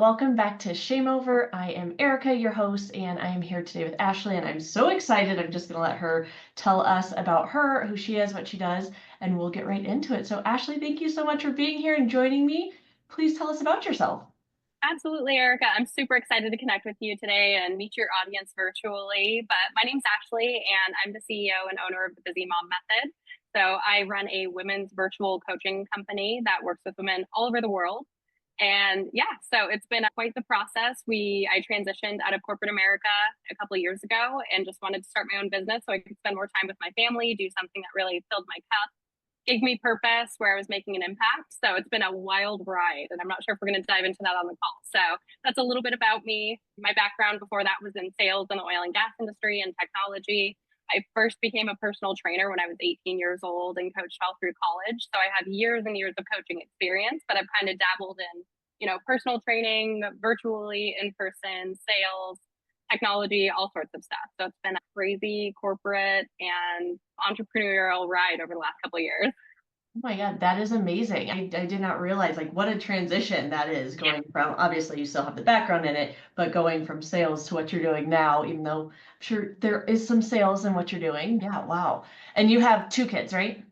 Welcome back to ShameOver. I am Erica, your host, and I am here today with Ashley, and I'm so excited. I'm just going to let her tell us about her, who she is, what she does, and we'll get right into it. So, Ashley, thank you so much for being here and joining me. Please tell us about yourself. Absolutely, Erica. I'm super excited to connect with you today and meet your audience virtually. But my name's Ashley, and I'm the CEO and owner of the Busy Mom Method. So I run a women's virtual coaching company that works with women all over the world. And yeah, so it's been quite the process. I transitioned out of corporate America a couple of years ago and just wanted to start my own business so I could spend more time with my family, do something that really filled my cup, gave me purpose, where I was making an impact. So it's been a wild ride, and I'm not sure if we're going to dive into that on the call. So that's a little bit about me. My background before that was in sales in the oil and gas industry and technology. I first became a personal trainer when I was 18 years old and coached all through college. So I have years and years of coaching experience, but I've kind of dabbled in, personal training, virtually, in person, sales, technology, all sorts of stuff. So it's been a crazy corporate and entrepreneurial ride over the last couple of years. Oh my God, that is amazing. I did not realize like what a transition that is Yeah. going from obviously you still have the background in it, but going from sales to what you're doing now, even though I'm sure there is some sales in what you're doing. Yeah, wow. And you have two kids, right?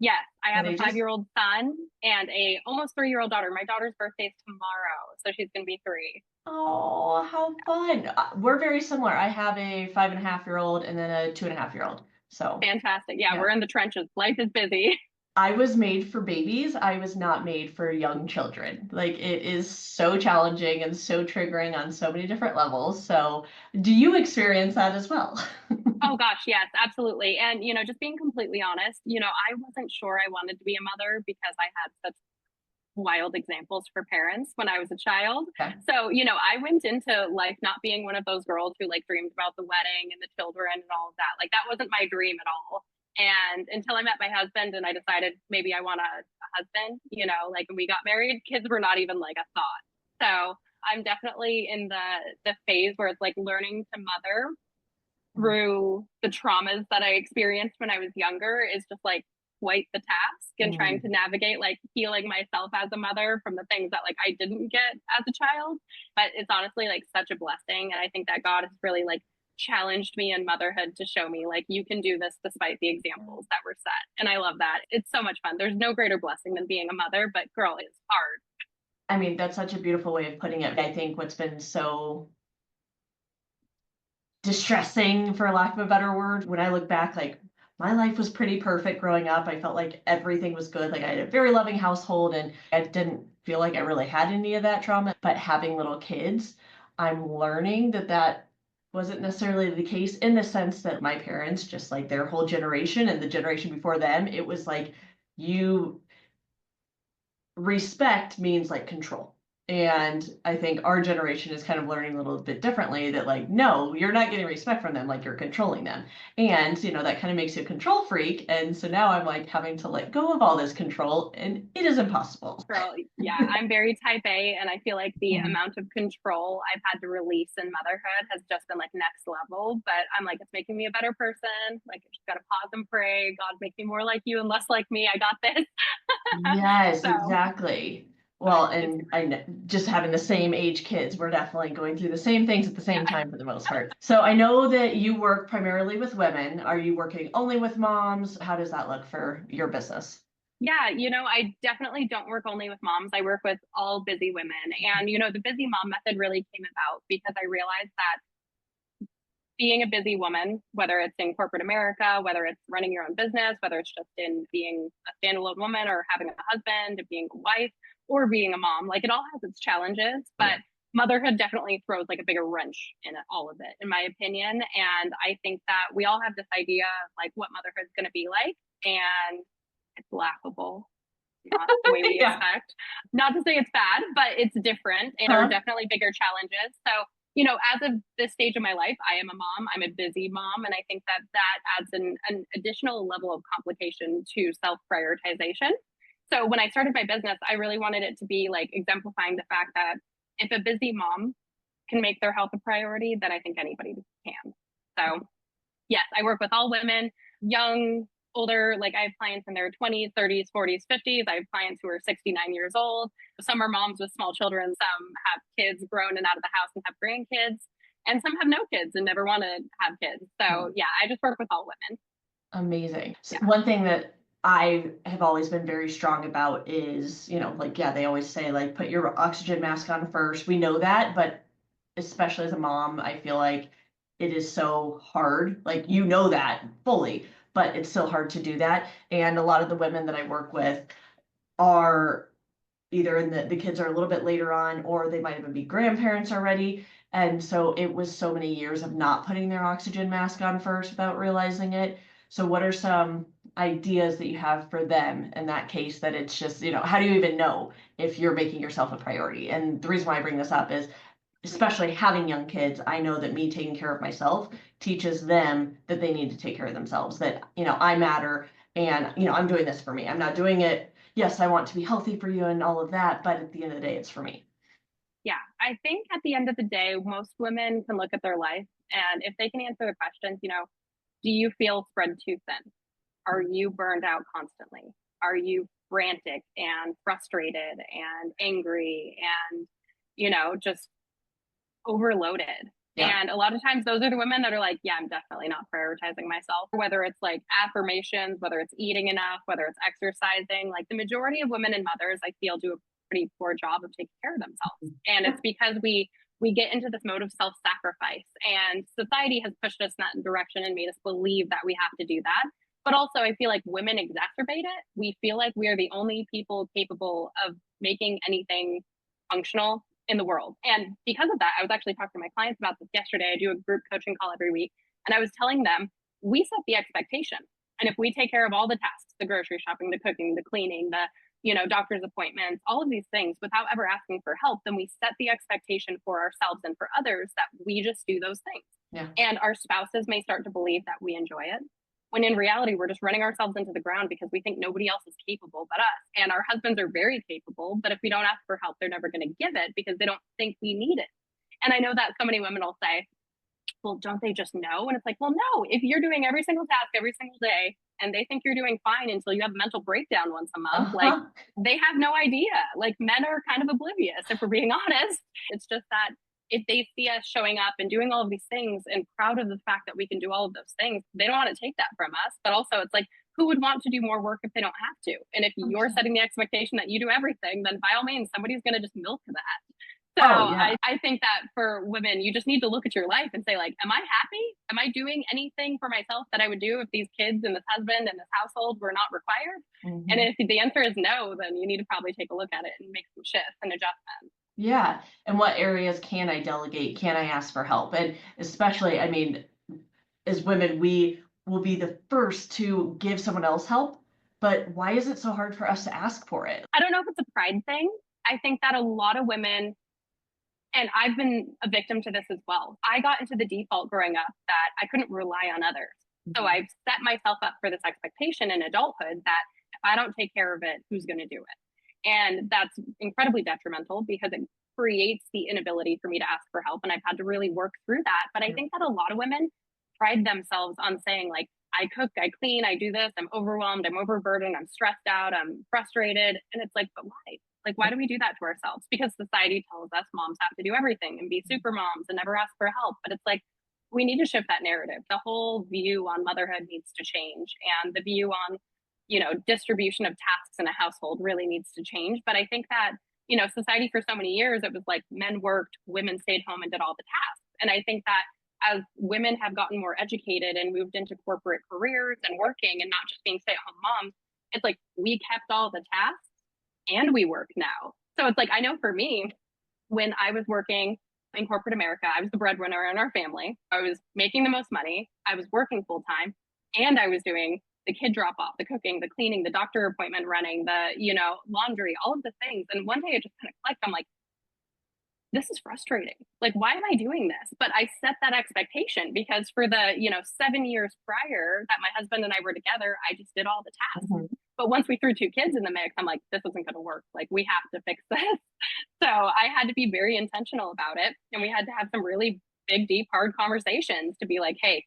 Yes, I What have a ages? 5-year-old son and a almost 3-year-old daughter. My daughter's birthday is tomorrow, so she's going to be 3. Oh, how fun. We're very similar. I have a 5.5-year-old and then a 2.5-year-old. So, Fantastic. Yeah, yeah. we're in the trenches. Life is busy. I was made for babies. I was not made for young children. Like it is so challenging and so triggering on so many different levels. So, do you experience that as well? Oh gosh, yes, absolutely. And just being completely honest, I wasn't sure I wanted to be a mother because I had such wild examples for parents when I was a child. Okay. So, I went into life not being one of those girls who like dreamed about the wedding and the children and all of that. Like that wasn't my dream at all. And until I met my husband and I decided maybe I want a husband, like when we got married, kids were not even like a thought. So I'm definitely in the phase where it's like learning to mother through the traumas that I experienced when I was younger is just like quite the task, and trying to Mm. navigate like healing myself as a mother from the things that like I didn't get as a child. But it's honestly like such a blessing. And I think that God has really like challenged me in motherhood to show me like you can do this despite the examples that were set. And I love that. It's so much fun. There's no greater blessing than being a mother, but girl, it's hard. I mean, that's such a beautiful way of putting it. I think what's been so distressing, for lack of a better word, when I look back, like my life was pretty perfect growing up. I felt like everything was good. Like I had a very loving household and I didn't feel like I really had any of that trauma. But having little kids, I'm learning that that wasn't necessarily the case in the sense that my parents, just like their whole generation and the generation before them, it was like you respect means like control. And I think our generation is kind of learning a little bit differently that like, no, you're not getting respect from them, like you're controlling them. And, that kind of makes you a control freak. And so now I'm like having to let go of all this control and it is impossible. Girl, yeah, I'm very type A, and I feel like the Mhm. amount of control I've had to release in motherhood has just been like next level. But I'm like, it's making me a better person. Like, I just gotta pause and pray. God, make me more like you and less like me. I got this. Yes, So, exactly. but Well, it's and I know just having the same age kids, we're definitely going through the same things at the same yeah. time for the most part. So I know that you work primarily with women. Are you working only with moms? How does that look for your business? Yeah, I definitely don't work only with moms. I work with all busy women. And, the busy mom method really came about because I realized that being a busy woman, whether it's in corporate America, whether it's running your own business, whether it's just in being a standalone woman or having a husband, being a wife, or being a mom, like it all has its challenges. Yeah. But motherhood definitely throws like a bigger wrench in all of it, in my opinion. And I think that we all have this idea of like what motherhood's going to be like. And it's laughable, not the way we Yeah. expect. Not to say it's bad, but it's different. And there are Huh? definitely bigger challenges. So, as of this stage of my life, I am a mom. I'm a busy mom. And I think that that adds an additional level of complication to self prioritization. So when I started my business, I really wanted it to be like exemplifying the fact that if a busy mom can make their health a priority, then I think anybody can. So yes, I work with all women, young, older, like I have clients in their 20s, 30s, 40s, 50s. I have clients who are 69 years old. Some are moms with small children. Some have kids grown and out of the house and have grandkids. And some have no kids and never want to have kids. So yeah, I just work with all women. Amazing. So Yeah. one thing that I have always been very strong about is, like, yeah, they always say, like, put your oxygen mask on first. We know that, but especially as a mom, I feel like it is so hard. Like, you know that fully, but it's still hard to do that. And a lot of the women that I work with are either in the kids are a little bit later on, or they might even be grandparents already. And so it was so many years of not putting their oxygen mask on first without realizing it. So what are some ideas that you have for them in that case, that it's just, how do you even know if you're making yourself a priority? And the reason why I bring this up is, especially having young kids, I know that me taking care of myself teaches them that they need to take care of themselves, that, I matter, and, I'm doing this for me. I'm not doing it. Yes, I want to be healthy for you and all of that, but at the end of the day, it's for me. Yeah. I think at the end of the day, most women can look at their life and if they can answer the questions, do you feel spread too thin? Are you burned out constantly? Are you frantic and frustrated and angry and, just overloaded? Yeah. And a lot of times those are the women that are like, yeah, I'm definitely not prioritizing myself, whether it's like affirmations, whether it's eating enough, whether it's exercising. Like the majority of women and mothers, I feel, do a pretty poor job of taking care of themselves. And it's because we get into this mode of self-sacrifice and society has pushed us in that direction and made us believe that we have to do that. But also I feel like women exacerbate it. We feel like we are the only people capable of making anything functional in the world. And because of that, I was actually talking to my clients about this yesterday. I do a group coaching call every week. And I was telling them, we set the expectation. And if we take care of all the tasks, the grocery shopping, the cooking, the cleaning, the doctor's appointments, all of these things without ever asking for help, then we set the expectation for ourselves and for others that we just do those things. Yeah. And our spouses may start to believe that we enjoy it, when in reality, we're just running ourselves into the ground because we think nobody else is capable but us. And our husbands are very capable, but if we don't ask for help, they're never going to give it because they don't think we need it. And I know that so many women will say, well, don't they just know? And it's like, well, no, if you're doing every single task every single day and they think you're doing fine until you have a mental breakdown once a month, like they have no idea. Like men are kind of oblivious, if we're being honest. It's just that if they see us showing up and doing all of these things and proud of the fact that we can do all of those things, they don't want to take that from us. But also it's like, who would want to do more work if they don't have to? And if you're setting the expectation that you do everything, then by all means, somebody's going to just milk that. So yeah. I think that for women, you just need to look at your life and say, like, am I happy? Am I doing anything for myself that I would do if these kids and this husband and this household were not required? Mm-hmm. And if the answer is no, then you need to probably take a look at it and make some shifts and adjustments. Yeah. And what areas can I delegate? Can I ask for help? And especially, I mean, as women, we will be the first to give someone else help. But why is it so hard for us to ask for it? I don't know if it's a pride thing. I think that a lot of women, and I've been a victim to this as well. I got into the default growing up that I couldn't rely on others. So I've set myself up for this expectation in adulthood that if I don't take care of it, who's going to do it? And that's incredibly detrimental because it creates the inability for me to ask for help. And I've had to really work through that. But I think that a lot of women pride themselves on saying, like, I cook, I clean, I do this, I'm overwhelmed, I'm overburdened, I'm stressed out, I'm frustrated. And it's like, but why? Like, why do we do that to ourselves? Because society tells us moms have to do everything and be super moms and never ask for help. But it's like, we need to shift that narrative. The whole view on motherhood needs to change. And the view on, distribution of tasks in a household really needs to change. But I think that, society for so many years, it was like men worked, women stayed home and did all the tasks. And I think that as women have gotten more educated and moved into corporate careers and working and not just being stay-at-home moms, it's like we kept all the tasks and we work now. So it's like, I know for me, when I was working in corporate America, I was the breadwinner in our family. I was making the most money. I was working full time and I was doing the kid drop off, the cooking, the cleaning, the doctor appointment running, the, laundry, all of the things. And one day it just kind of clicked. I'm like, this is frustrating. Like, why am I doing this? But I set that expectation because for the, 7 years prior that my husband and I were together, I just did all the tasks. Mm-hmm. But once we threw 2 kids in the mix, I'm like, this isn't going to work. Like, we have to fix this. So I had to be very intentional about it. And we had to have some really big, deep, hard conversations to be like, hey,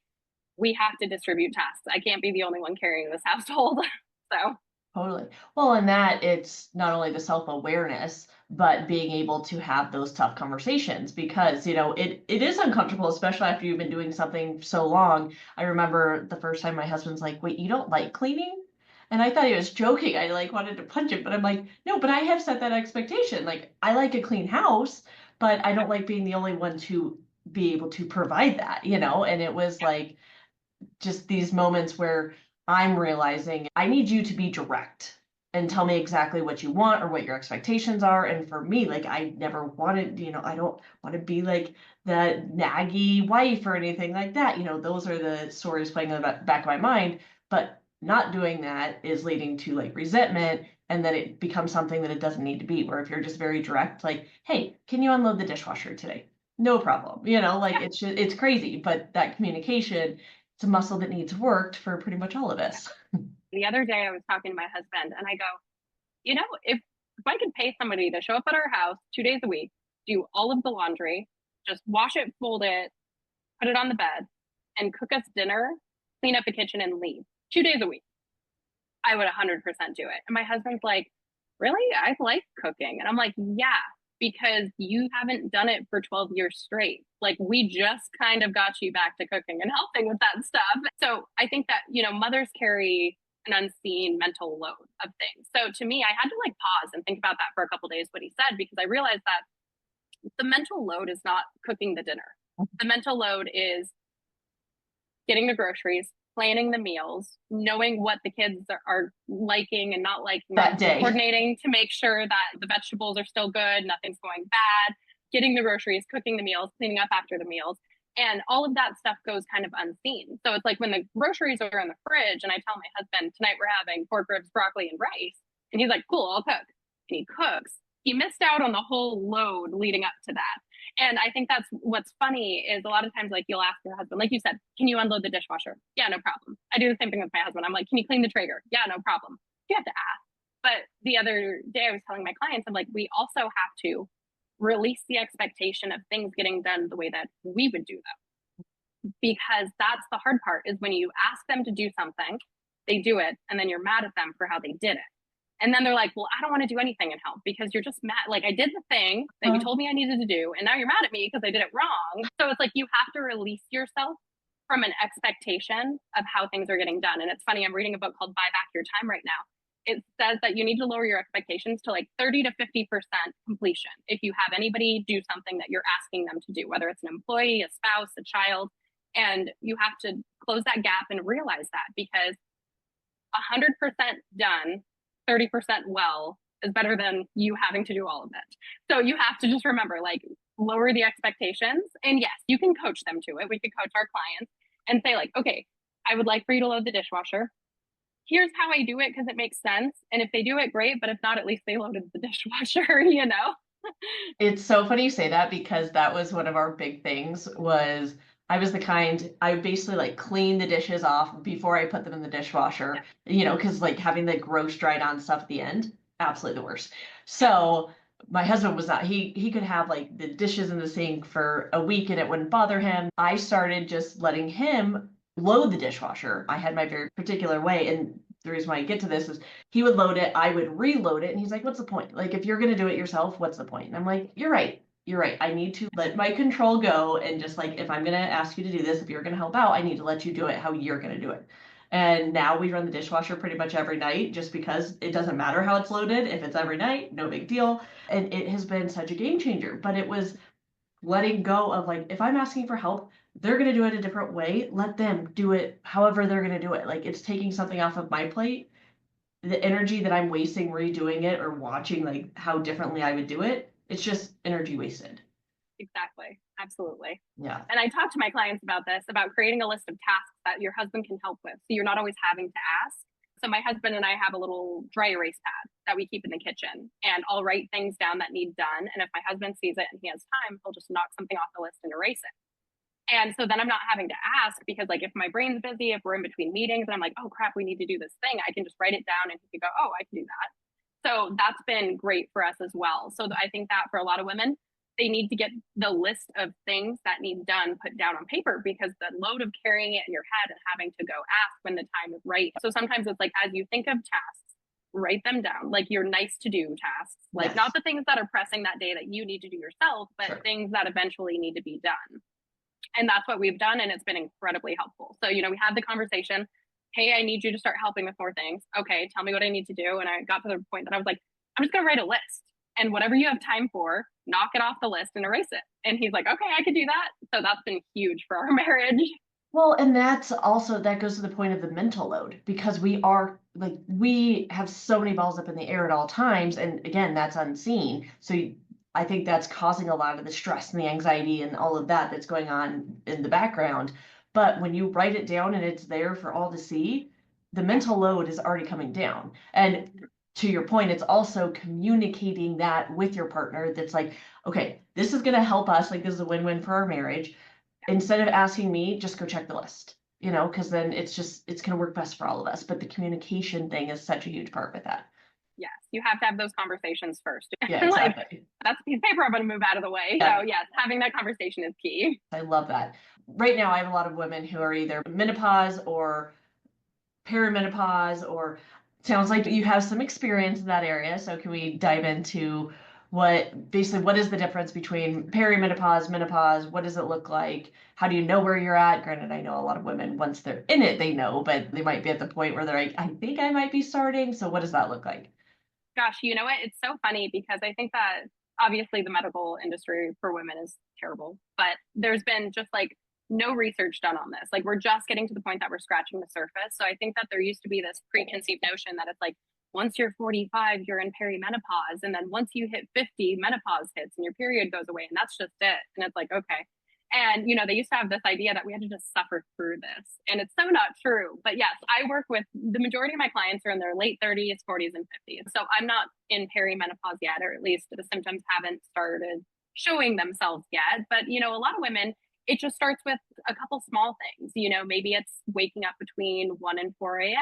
we have to distribute tasks. I can't be the only one carrying this household. So Totally. Well, in that it's not only the self-awareness, but being able to have those tough conversations because, it is uncomfortable, especially after you've been doing something so long. I remember the first time my husband's like, "Wait, you don't like cleaning?" And I thought he was joking. I like wanted to punch him, but I'm like, "No, but I have set that expectation. Like, I like a clean house, but I don't like being the only one to be able to provide that." And it was like just these moments where I'm realizing I need you to be direct and tell me exactly what you want or what your expectations are. And for me, like I never wanted, I don't want to be like the naggy wife or anything like that. Those are the stories playing in the back of my mind. But not doing that is leading to like resentment. And then it becomes something that it doesn't need to be. Where if you're just very direct, like, hey, can you unload the dishwasher today? No problem. Like it's crazy. But that communication, it's a muscle that needs worked for pretty much all of us. the other day I was talking to my husband and I go, if I could pay somebody to show up at our house 2 days a week, do all of the laundry, just wash it, fold it, put it on the bed, and cook us dinner, clean up the kitchen, and leave 2 days a week, I would 100% do it. And my husband's like, really? I like cooking. And I'm like, yeah, because you haven't done it for 12 years straight. Like we just kind of got you back to cooking and helping with that stuff. So I think that, mothers carry an unseen mental load of things. So to me, I had to like pause and think about that for a couple of days, what he said, because I realized that the mental load is not cooking the dinner. The mental load is getting the groceries, planning the meals, knowing what the kids are liking and not liking that day, coordinating to make sure that the vegetables are still good, nothing's going bad, getting the groceries, cooking the meals, cleaning up after the meals. And all of that stuff goes kind of unseen. So it's like when the groceries are in the fridge and I tell my husband, tonight we're having pork ribs, broccoli, and rice. And he's like, cool, I'll cook. And he cooks. He missed out on the whole load leading up to that. And I think that's what's funny is a lot of times, like you'll ask your husband, like you said, can you unload the dishwasher? Yeah, no problem. I do the same thing with my husband. I'm like, can you clean the Traeger? Yeah, no problem. You have to ask. But the other day I was telling my clients, I'm like, we also have to release the expectation of things getting done the way that we would do them. Because that's the hard part is when you ask them to do something, they do it, and then you're mad at them for how they did it. And then they're like, well, I don't want to do anything and help because you're just mad. Like I did the thing that you told me I needed to do, and now you're mad at me because I did it wrong. So it's like you have to release yourself from an expectation of how things are getting done. And it's funny, I'm reading a book called Buy Back Your Time right now. It says that you need to lower your expectations to like 30 to 50% completion. If you have anybody do something that you're asking them to do, whether it's an employee, a spouse, a child, and you have to close that gap and realize that because 100% done 30% well is better than you having to do all of it. So you have to just remember, like, lower the expectations. And yes, you can coach them to it. We could coach our clients and say, like, okay, I would like for you to load the dishwasher. Here's how I do it because it makes sense. And if they do it, great. But if not, at least they loaded the dishwasher. It's so funny you say that because that was one of our big things was I was the kind I basically like clean the dishes off before I put them in the dishwasher, because like having the gross dried on stuff at the end, absolutely the worst. So my husband was not he could have like the dishes in the sink for a week and it wouldn't bother him. I started just letting him load the dishwasher. I had my very particular way, and the reason why I get to this is he would load it, I would reload it, and he's like, what's the point? Like, if you're going to do it yourself, what's the point? And I'm like, you're right. You're right. I need to let my control go. And just like, if I'm going to ask you to do this, if you're going to help out, I need to let you do it how you're going to do it. And now we run the dishwasher pretty much every night just because it doesn't matter how it's loaded. If it's every night, no big deal. And it has been such a game changer. But it was letting go of like, if I'm asking for help, they're going to do it a different way. Let them do it however they're going to do it. Like it's taking something off of my plate. The energy that I'm wasting redoing it or watching like how differently I would do it, it's just energy wasted. Exactly. Absolutely. Yeah. And I talk to my clients about this, about creating a list of tasks that your husband can help with. So you're not always having to ask. So my husband and I have a little dry erase pad that we keep in the kitchen, and I'll write things down that need done. And if my husband sees it and he has time, he'll just knock something off the list and erase it. And so then I'm not having to ask because like if my brain's busy, if we're in between meetings and I'm like, oh crap, we need to do this thing, I can just write it down and he can go, oh, I can do that. So that's been great for us as well. So I think that for a lot of women, they need to get the list of things that need done put down on paper, because the load of carrying it in your head and having to go ask when the time is right. So sometimes it's like, as you think of tasks, write them down, like your nice to do tasks, like Yes. not the things that are pressing that day that you need to do yourself, but Sure. things that eventually need to be done. And that's what we've done. And it's been incredibly helpful. So, we had the conversation. Hey, I need you to start helping with more things. Okay, tell me what I need to do. And I got to the point that I was like, I'm just going to write a list. And whatever you have time for, knock it off the list and erase it. And he's like, okay, I could do that. So that's been huge for our marriage. Well, and that's also, that goes to the point of the mental load, because we have so many balls up in the air at all times. And again, that's unseen. So I think that's causing a lot of the stress and the anxiety and all of that that's going on in the background. But when you write it down and it's there for all to see, the mental load is already coming down. And to your point, it's also communicating that with your partner. That's like, okay, this is going to help us. Like, this is a win-win for our marriage. Instead of asking me, just go check the list, because then it's going to work best for all of us. But the communication thing is such a huge part with that. Yes, you have to have those conversations first. Yeah, exactly. Like, that's a piece of paper I'm going to move out of the way. Yeah. So yes, having that conversation is key. I love that. Right now, I have a lot of women who are either menopause or perimenopause, or sounds like you have some experience in that area. So can we dive into what is the difference between perimenopause, menopause? What does it look like? How do you know where you're at? Granted, I know a lot of women, once they're in it, they know, but they might be at the point where they're like, I think I might be starting. So what does that look like? Gosh, you know what? It's so funny because I think that obviously the medical industry for women is terrible, but there's been just like no research done on this. Like, we're just getting to the point that we're scratching the surface. So I think that there used to be this preconceived notion that it's like, once you're 45, you're in perimenopause. And then once you hit 50, menopause hits and your period goes away. And that's just it. And it's like, okay. And, they used to have this idea that we had to just suffer through this. And it's so not true. But yes, I work with the majority of my clients are in their late 30s, 40s, and 50s. So I'm not in perimenopause yet, or at least the symptoms haven't started showing themselves yet. But, a lot of women, it just starts with a couple small things. Maybe it's waking up between 1 and 4 a.m.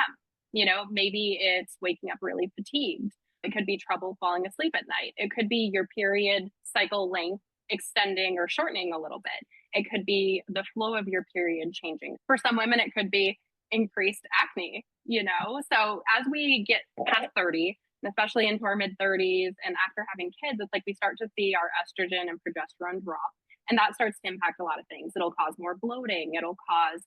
Maybe it's waking up really fatigued. It could be trouble falling asleep at night. It could be your period cycle length extending or shortening a little bit. It could be the flow of your period changing. For some women, it could be increased acne, So as we get past 30, especially into our mid 30s and after having kids, it's like we start to see our estrogen and progesterone drop. And that starts to impact a lot of things. It'll cause more bloating. It'll cause,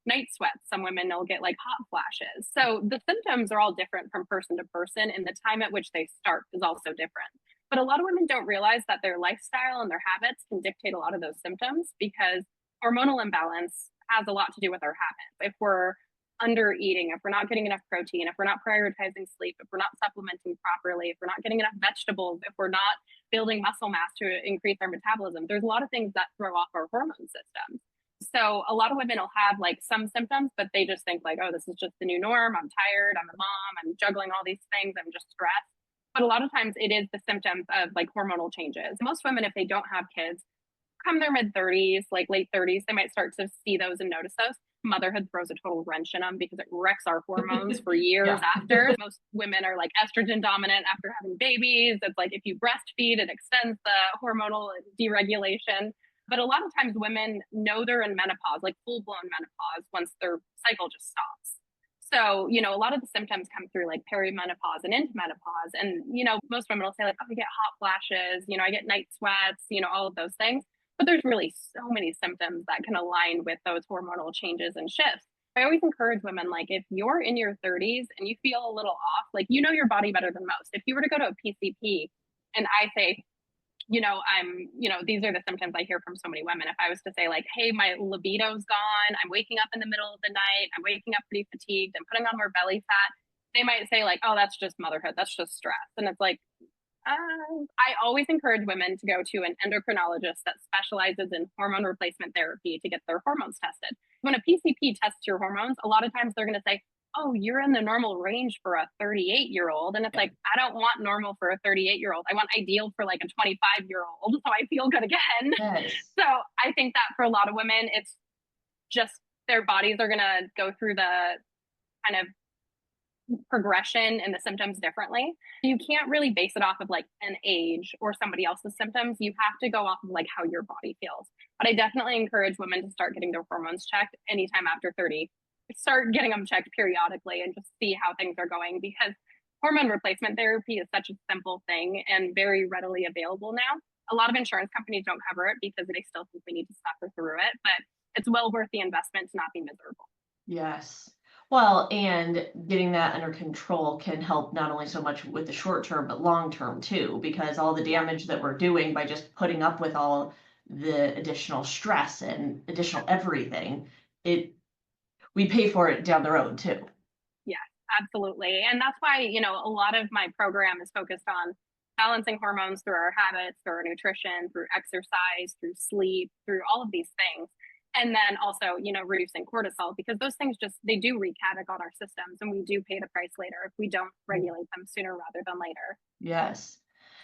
night sweats. Some women will get like hot flashes. So the symptoms are all different from person to person, and the time at which they start is also different. But a lot of women don't realize that their lifestyle and their habits can dictate a lot of those symptoms, because hormonal imbalance has a lot to do with our habits. If we're under eating, if we're not getting enough protein, if we're not prioritizing sleep, if we're not supplementing properly, if we're not getting enough vegetables, if we're not building muscle mass to increase our metabolism, there's a lot of things that throw off our hormone system. So a lot of women will have like some symptoms, but they just think like, oh, this is just the new norm. I'm tired. I'm a mom. I'm juggling all these things. I'm just stressed. But a lot of times it is the symptoms of like hormonal changes. Most women, if they don't have kids, come their mid 30s, like late 30s, they might start to see those and notice those. Motherhood throws a total wrench in them because it wrecks our hormones for years after. Most women are like estrogen dominant after having babies. It's like if you breastfeed, it extends the hormonal deregulation. But a lot of times women know they're in menopause, like full blown menopause, once their cycle just stops. So, a lot of the symptoms come through like perimenopause and into menopause. And, most women will say like, oh, I get hot flashes, I get night sweats, all of those things. But there's really so many symptoms that can align with those hormonal changes and shifts. I always encourage women, like, if you're in your 30s and you feel a little off, like, your body better than most. If you were to go to a PCP and I say, these are the symptoms I hear from so many women. If I was to say like, hey, my libido's gone, I'm waking up in the middle of the night, I'm waking up pretty fatigued, I'm putting on more belly fat, they might say like, oh, that's just motherhood, that's just stress. And it's like, I always encourage women to go to an endocrinologist that specializes in hormone replacement therapy to get their hormones tested. When a PCP tests your hormones, a lot of times they're going to say, oh, you're in the normal range for a 38-year-old. And it's like, I don't want normal for a 38-year-old. I want ideal for like a 25-year-old. So I feel good again. Yes. So I think that for a lot of women, it's just their bodies are going to go through the kind of progression and the symptoms differently. You can't really base it off of like an age or somebody else's symptoms. You have to go off of like how your body feels. But I definitely encourage women to start getting their hormones checked anytime after 30. Start getting them checked periodically and just see how things are going, because hormone replacement therapy is such a simple thing and very readily available now. A lot of insurance companies don't cover it because they still think we need to suffer through it, but it's well worth the investment to not be miserable. Yes. Well, and getting that under control can help not only so much with the short term, but long term too, because all the damage that we're doing by just putting up with all the additional stress and additional everything, it we pay for it down the road too. Yeah, absolutely. And that's why, a lot of my program is focused on balancing hormones through our habits, through our nutrition, through exercise, through sleep, through all of these things. And then also, reducing cortisol, because those things they do wreak havoc on our systems, and we do pay the price later if we don't regulate them sooner rather than later. Yes.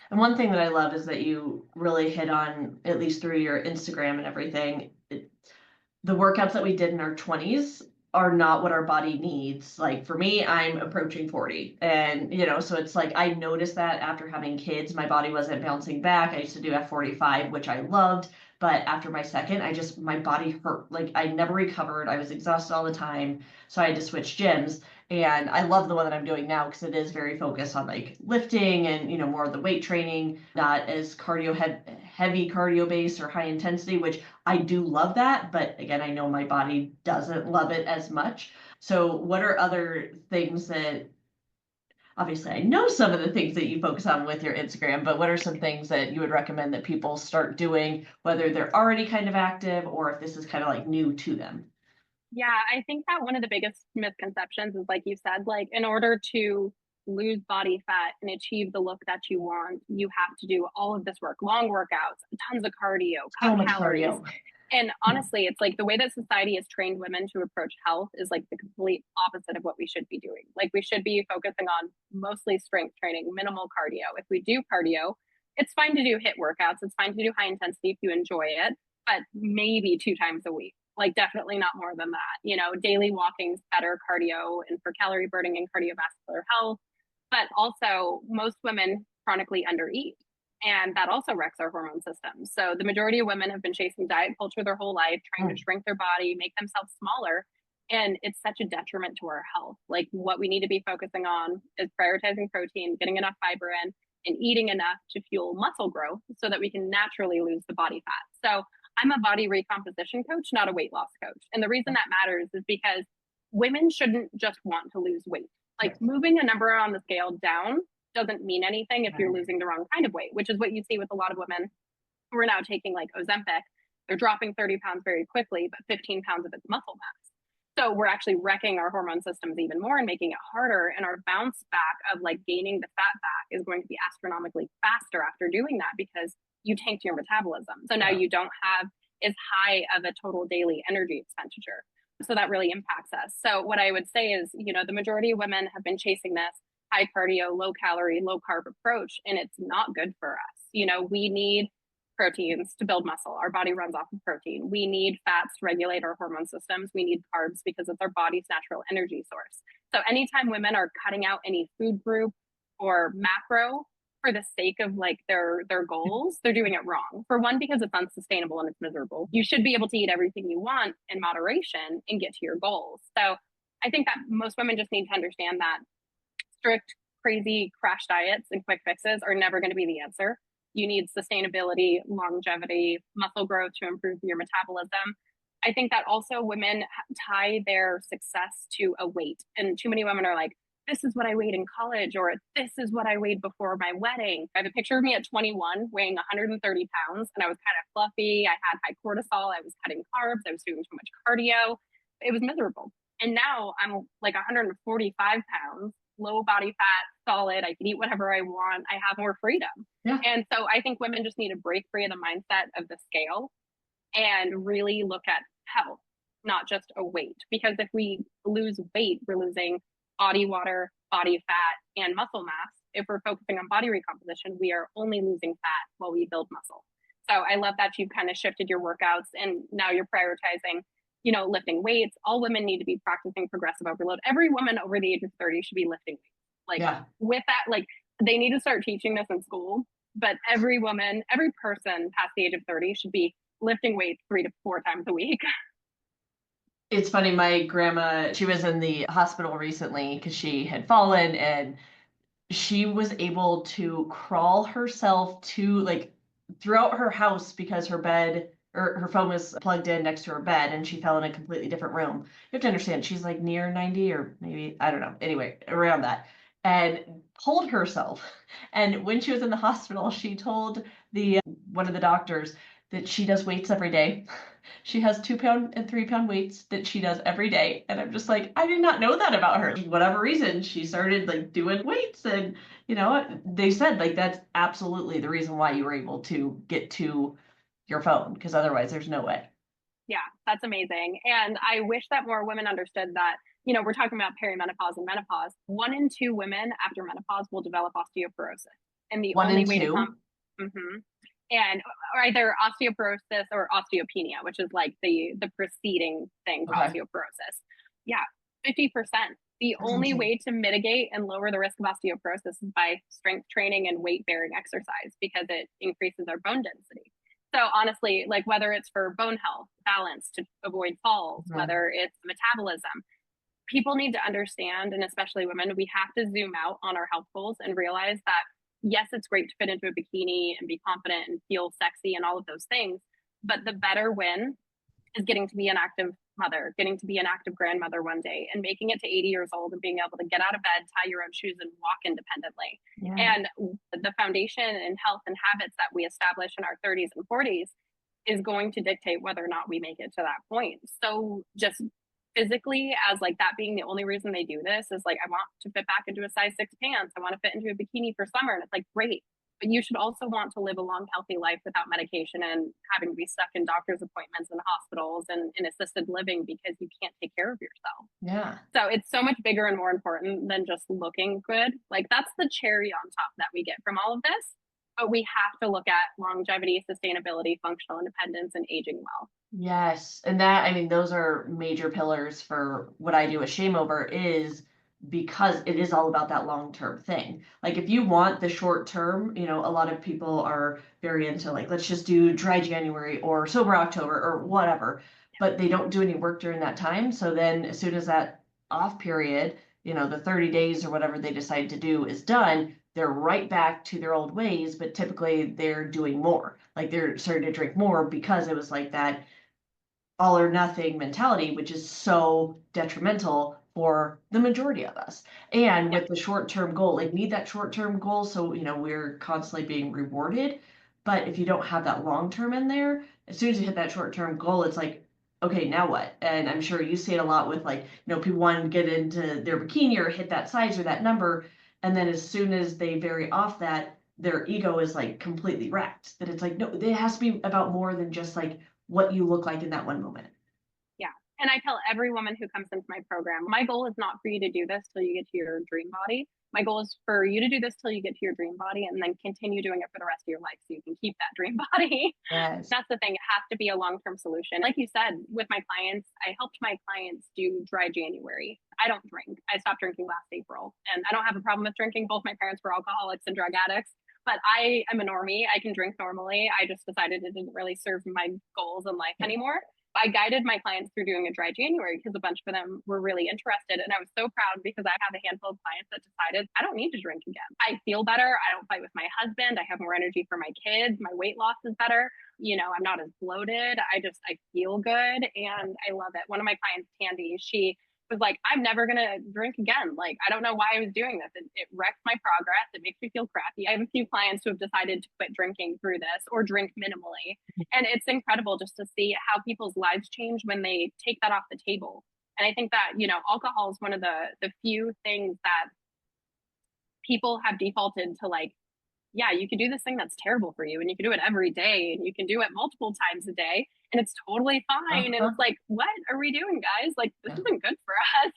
And one thing that I love is that you really hit on, at least through your Instagram and everything, the workouts that we did in our 20s are not what our body needs. Like for me, I'm approaching 40. And, so it's like I noticed that after having kids, my body wasn't bouncing back. I used to do F45, which I loved. But after my second, my body hurt. Like I never recovered. I was exhausted all the time. So I had to switch gyms. And I love the one that I'm doing now because it is very focused on like lifting and, more of the weight training, not as heavy cardio based or high intensity, which I do love that. But again, I know my body doesn't love it as much. So what are other things that, obviously I know some of the things that you focus on with your Instagram, but what are some things that you would recommend that people start doing, whether they're already kind of active or if this is kind of like new to them? Yeah, I think that one of the biggest misconceptions is, like you said, like in order to lose body fat and achieve the look that you want, you have to do all of this work, long workouts, tons of cardio, cut So much calories. cardio. And honestly, it's like the way that society has trained women to approach health is like the complete opposite of what we should be doing. Like we should be focusing on mostly strength training, minimal cardio. If we do cardio, it's fine to do HIIT workouts. It's fine to do high intensity if you enjoy it, but maybe 2 times a week. Like definitely not more than that. Daily walking's better cardio and for calorie burning and cardiovascular health. But also most women chronically undereat. And that also wrecks our hormone system. So the majority of women have been chasing diet culture their whole life, trying to shrink their body, make themselves smaller. And it's such a detriment to our health. Like what we need to be focusing on is prioritizing protein, getting enough fiber in, and eating enough to fuel muscle growth so that we can naturally lose the body fat. So I'm a body recomposition coach, not a weight loss coach. And the reason that matters is because women shouldn't just want to lose weight. Like moving a number on the scale down doesn't mean anything if you're losing the wrong kind of weight, which is what you see with a lot of women who are now taking like Ozempic. They're dropping 30 pounds very quickly, but 15 pounds of it's muscle mass. So we're actually wrecking our hormone systems even more and making it harder. And our bounce back of like gaining the fat back is going to be astronomically faster after doing that because you tanked your metabolism. So now you don't have as high of a total daily energy expenditure. So that really impacts us. So what I would say is, the majority of women have been chasing this high cardio, low calorie, low carb approach, and it's not good for us. We need proteins to build muscle. Our body runs off of protein. We need fats to regulate our hormone systems. We need carbs because it's our body's natural energy source. So anytime women are cutting out any food group or macro for the sake of like their goals, they're doing it wrong. For one, because it's unsustainable and it's miserable. You should be able to eat everything you want in moderation and get to your goals. So I think that most women just need to understand that strict, crazy crash diets and quick fixes are never going to be the answer. You need sustainability, longevity, muscle growth to improve your metabolism. I think that also women tie their success to a weight. And too many women are like, this is what I weighed in college, or this is what I weighed before my wedding. I have a picture of me at 21 weighing 130 pounds, and I was kind of fluffy. I had high cortisol. I was cutting carbs. I was doing too much cardio. It was miserable. And now I'm like 145 pounds, low body fat, solid. I can eat whatever I want. I have more freedom. Yeah. And so I think women just need to break free of the mindset of the scale and really look at health, not just a weight. Because if we lose weight, we're losing body water, body fat, and muscle mass. If we're focusing on body recomposition, we are only losing fat while we build muscle. So I love that you've kind of shifted your workouts and now you're prioritizing, lifting weights. All women need to be practicing progressive overload. Every woman over the age of 30 should be lifting weights. Like Yeah. with that, like they need to start teaching this in school, but every woman, every person past the age of 30 should be lifting weights 3 to 4 times a week. It's funny, my grandma, she was in the hospital recently because she had fallen, and she was able to crawl herself to like throughout her house because her bed or her phone was plugged in next to her bed and she fell in a completely different room. You have to understand, she's like near 90 or maybe, I don't know, anyway, around that, and pulled herself. And when she was in the hospital, she told the one of the doctors that she does weights every day. She has 2 pound and 3 pound weights that she does every day. And I'm just like, I did not know that about her. For whatever reason, she started like doing weights. And, they said like that's absolutely the reason why you were able to get to your phone, because otherwise there's no way. Yeah, that's amazing. And I wish that more women understood that, we're talking about perimenopause and menopause. 1 in 2 women after menopause will develop osteoporosis. And the One only and way to two. hmm and or either osteoporosis or osteopenia, which is like the preceding thing to Okay. osteoporosis. Yeah, 50%. The That's only insane. way to mitigate and lower the risk of osteoporosis is by strength training and weight bearing exercise because it increases our bone density. So honestly, like whether it's for bone health, balance to avoid falls, Mhm. whether it's metabolism, people need to understand, and especially women, we have to zoom out on our health goals and realize that yes, it's great to fit into a bikini and be confident and feel sexy and all of those things. But the better win is getting to be an active mother, getting to be an active grandmother one day and making it to 80 years old and being able to get out of bed, tie your own shoes, and walk independently. Yeah. And the foundation and health and habits that we establish in our 30s and 40s is going to dictate whether or not we make it to that point. So just physically, as like that being the only reason they do this is like, I want to fit back into a size 6 pants. I want to fit into a bikini for summer. And it's like, great. But you should also want to live a long, healthy life without medication and having to be stuck in doctor's appointments and hospitals and in assisted living because you can't take care of yourself. Yeah. So it's so much bigger and more important than just looking good. Like that's the cherry on top that we get from all of this. But we have to look at longevity, sustainability, functional independence, and aging well. Yes. And that, I mean, those are major pillars for what I do at ShameOver, is because it is all about that long-term thing. Like if you want the short term, a lot of people are very into like, let's just do dry January or sober October or whatever, but they don't do any work during that time. So then as soon as that off period, the 30 days or whatever they decide to do is done, they're right back to their old ways, but typically they're doing more. Like they're starting to drink more because it was like that all or nothing mentality, which is so detrimental for the majority of us. And Yeah. with the short term goal, like need that short term goal. So, we're constantly being rewarded. But if you don't have that long term in there, as soon as you hit that short term goal, it's like, okay, now what? And I'm sure you see it a lot with like, people want to get into their bikini or hit that size or that number. And then as soon as they vary off that, their ego is like completely wrecked. That it's like, no, it has to be about more than just like what you look like in that one moment. Yeah. And I tell every woman who comes into my program, my goal is not for you to do this till you get to your dream body. My goal is for you to do this till you get to your dream body and then continue doing it for the rest of your life so you can keep that dream body. Yes. That's the thing. It has to be a long term solution. Like you said, with my clients, I helped my clients do dry January. I don't drink. I stopped drinking last April. And I don't have a problem with drinking. Both my parents were alcoholics and drug addicts. But I am a normie. I can drink normally. I just decided it didn't really serve my goals in life anymore. I guided my clients through doing a dry January because a bunch of them were really interested. And I was so proud because I have a handful of clients that decided I don't need to drink again. I feel better. I don't fight with my husband. I have more energy for my kids. My weight loss is better. I'm not as bloated. I feel good and I love it. One of my clients, Tandy, she was like, I'm never going to drink again. Like, I don't know why I was doing this. It wrecked my progress. It makes me feel crappy. I have a few clients who have decided to quit drinking through this or drink minimally. And it's incredible just to see how people's lives change when they take that off the table. And I think that, alcohol is one of the few things that people have defaulted to like, yeah, you can do this thing that's terrible for you and you can do it every day and you can do it multiple times a day and it's totally fine. And Uh-huh. it's like, what are we doing, guys? Like, this Yeah. isn't good for us.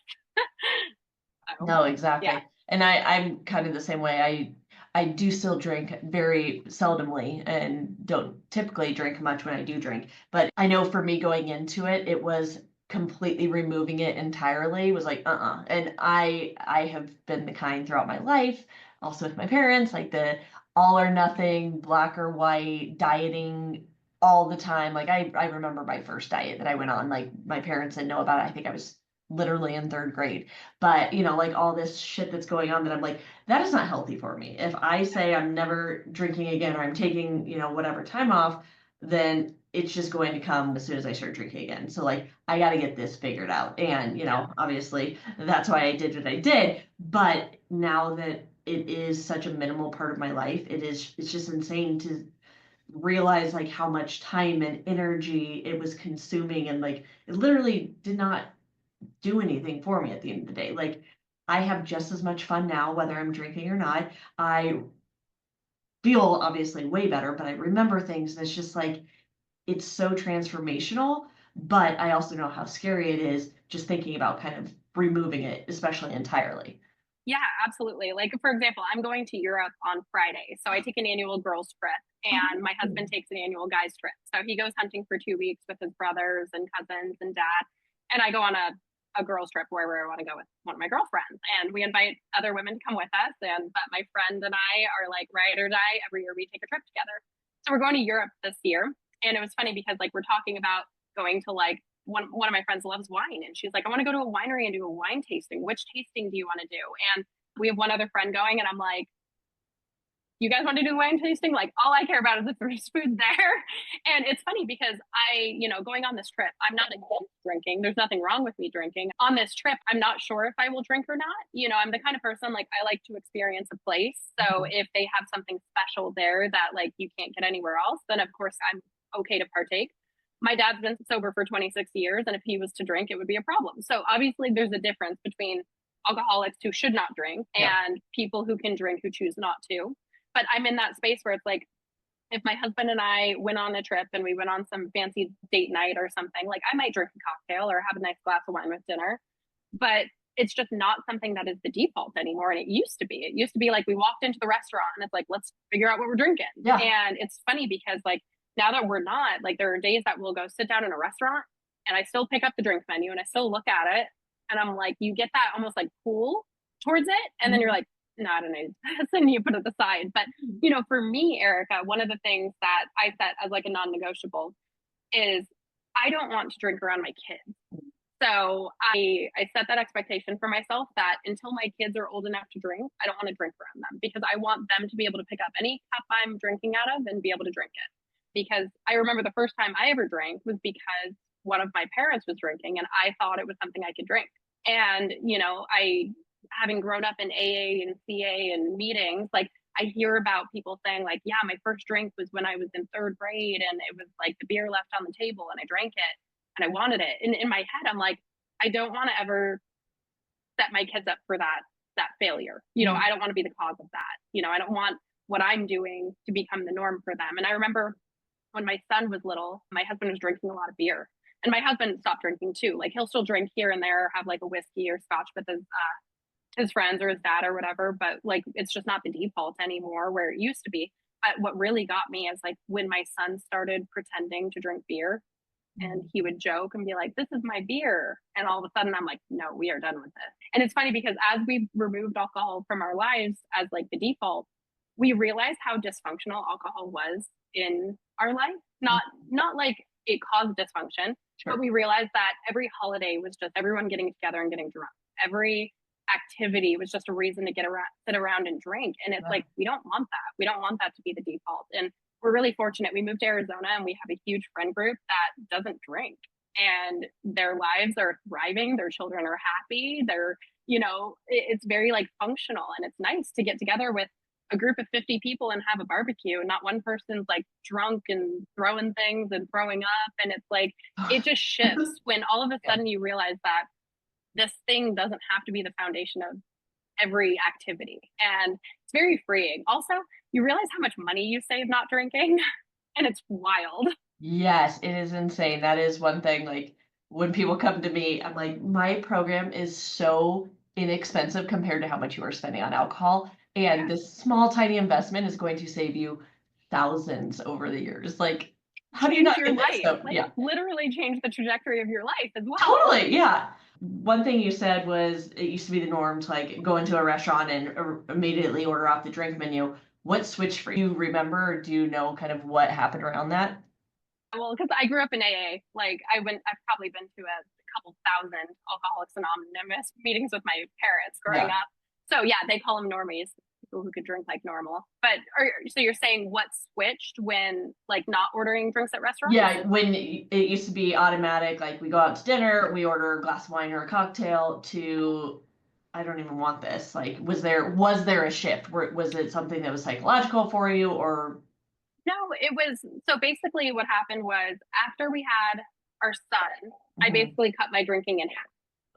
So, No, yeah. exactly. And I'm kind of the same way. I do still drink very seldomly and don't typically drink much when I do drink. But I know for me going into it, it was completely removing it entirely was like, And I have been the kind throughout my life, also with my parents, like the all or nothing, black or white, dieting all the time. Like I remember my first diet that I went on, like my parents didn't know about it. I think I was literally in third grade. But like all this shit that's going on that I'm like, that is not healthy for me. If I say I'm never drinking again or I'm taking, whatever time off, then it's just going to come as soon as I start drinking again. So like I got to get this figured out. And, obviously that's why I did what I did. But now that it is such a minimal part of my life, it's just insane to realize like how much time and energy it was consuming, and like it literally did not do anything for me at the end of the day. Like I have just as much fun now whether I'm drinking or not. I feel obviously way better, but I remember things that's just like it's so transformational, but I also know how scary it is just thinking about kind of removing it, especially entirely. Yeah, absolutely. Like, for example, I'm going to Europe on Friday. So I take an annual girls' trip, and my husband takes an annual guys' trip. So he goes hunting for 2 weeks with his brothers and cousins and dad. And I go on a girls' trip wherever I want to go with one of my girlfriends. And we invite other women to come with us. But my friend and I are like ride or die. Every year we take a trip together. So we're going to Europe this year. And it was funny because like we're talking about going to like one of my friends loves wine, and she's like, I want to go to a winery and do a wine tasting. Which tasting do you want to do? And we have one other friend going, and I'm like, you guys want to do wine tasting? Like, all I care about is if there's food there. And it's funny because going on this trip, I'm not against drinking. There's nothing wrong with me drinking. On this trip, I'm not sure if I will drink or not. I'm the kind of person like I like to experience a place. So if they have something special there that like you can't get anywhere else, then of course I'm okay to partake. My dad's been sober for 26 years, and if he was to drink, it would be a problem. So obviously, there's a difference between alcoholics who should not drink and people who can drink who choose not to. But I'm in that space where it's like, if my husband and I went on a trip and we went on some fancy date night or something, like I might drink a cocktail or have a nice glass of wine with dinner, but it's just not something that is the default anymore. And it used to be. It used to be like we walked into the restaurant and it's like, let's figure out what we're drinking. Yeah. And it's funny because like now that we're not, like there are days that we'll go sit down in a restaurant and I still pick up the drink menu and I still look at it and I'm like, you get that almost like pull towards it. And then you're like, no, I don't need this, and you put it aside. But for me, Erica, one of the things that I set as like a non-negotiable is I don't want to drink around my kids. So I set that expectation for myself that until my kids are old enough to drink, I don't want to drink around them because I want them to be able to pick up any cup I'm drinking out of and be able to drink it. Because I remember the first time I ever drank was because one of my parents was drinking and I thought it was something I could drink. And, I having grown up in AA and CA and meetings, like I hear about people saying like, yeah, my first drink was when I was in third grade and it was like the beer left on the table and I drank it and I wanted it. And in my head, I'm like, I don't want to ever set my kids up for that failure. I don't want to be the cause of that. I don't want what I'm doing to become the norm for them. And I remember when my son was little, my husband was drinking a lot of beer. And my husband stopped drinking too. Like he'll still drink here and there, have like a whiskey or scotch with his friends or his dad or whatever, but like it's just not the default anymore where it used to be. But what really got me is like when my son started pretending to drink beer and he would joke and be like, this is my beer. And all of a sudden I'm like, no, we are done with this. And it's funny because as we removed alcohol from our lives as like the default, we realized how dysfunctional alcohol was in our life. Not like it caused dysfunction, but we realized that every holiday was just everyone getting together and getting drunk. Every activity was just a reason to sit around and drink. And it's like, we don't want that. We don't want that to be the default. And we're really fortunate. We moved to Arizona and we have a huge friend group that doesn't drink and their lives are thriving. Their children are happy. It's very like functional and it's nice to get together with a group of 50 people and have a barbecue and not one person's like drunk and throwing things and throwing up. And it's like, it just shifts when all of a sudden you realize that this thing doesn't have to be the foundation of every activity. And it's very freeing. Also, you realize how much money you save not drinking, and it's wild. Yes, it is insane. That is one thing. Like when people come to me, I'm like, my program is so inexpensive compared to how much you are spending on alcohol. And this small, tiny investment is going to save you thousands over the years. Like, how do you change not your get this life, though? like Yeah. literally change the trajectory of your life as well. Totally, yeah. One thing you said was it used to be the norm to like go into a restaurant and immediately order off the drink menu. What switched for you? Remember, or do you know kind of what happened around that? Well, because I grew up in AA, like I've probably been to a couple thousand Alcoholics Anonymous meetings with my parents growing Yeah. up. So yeah, they call them normies, people who could drink like normal. But so you're saying what switched when like not ordering drinks at restaurants? Yeah, when it used to be automatic, like we go out to dinner, we order a glass of wine or a cocktail to, I don't even want this. Like, was there a shift? Was it something that was psychological for you or No, it was so basically what happened was after we had our son, I Mhm. basically cut my drinking in half.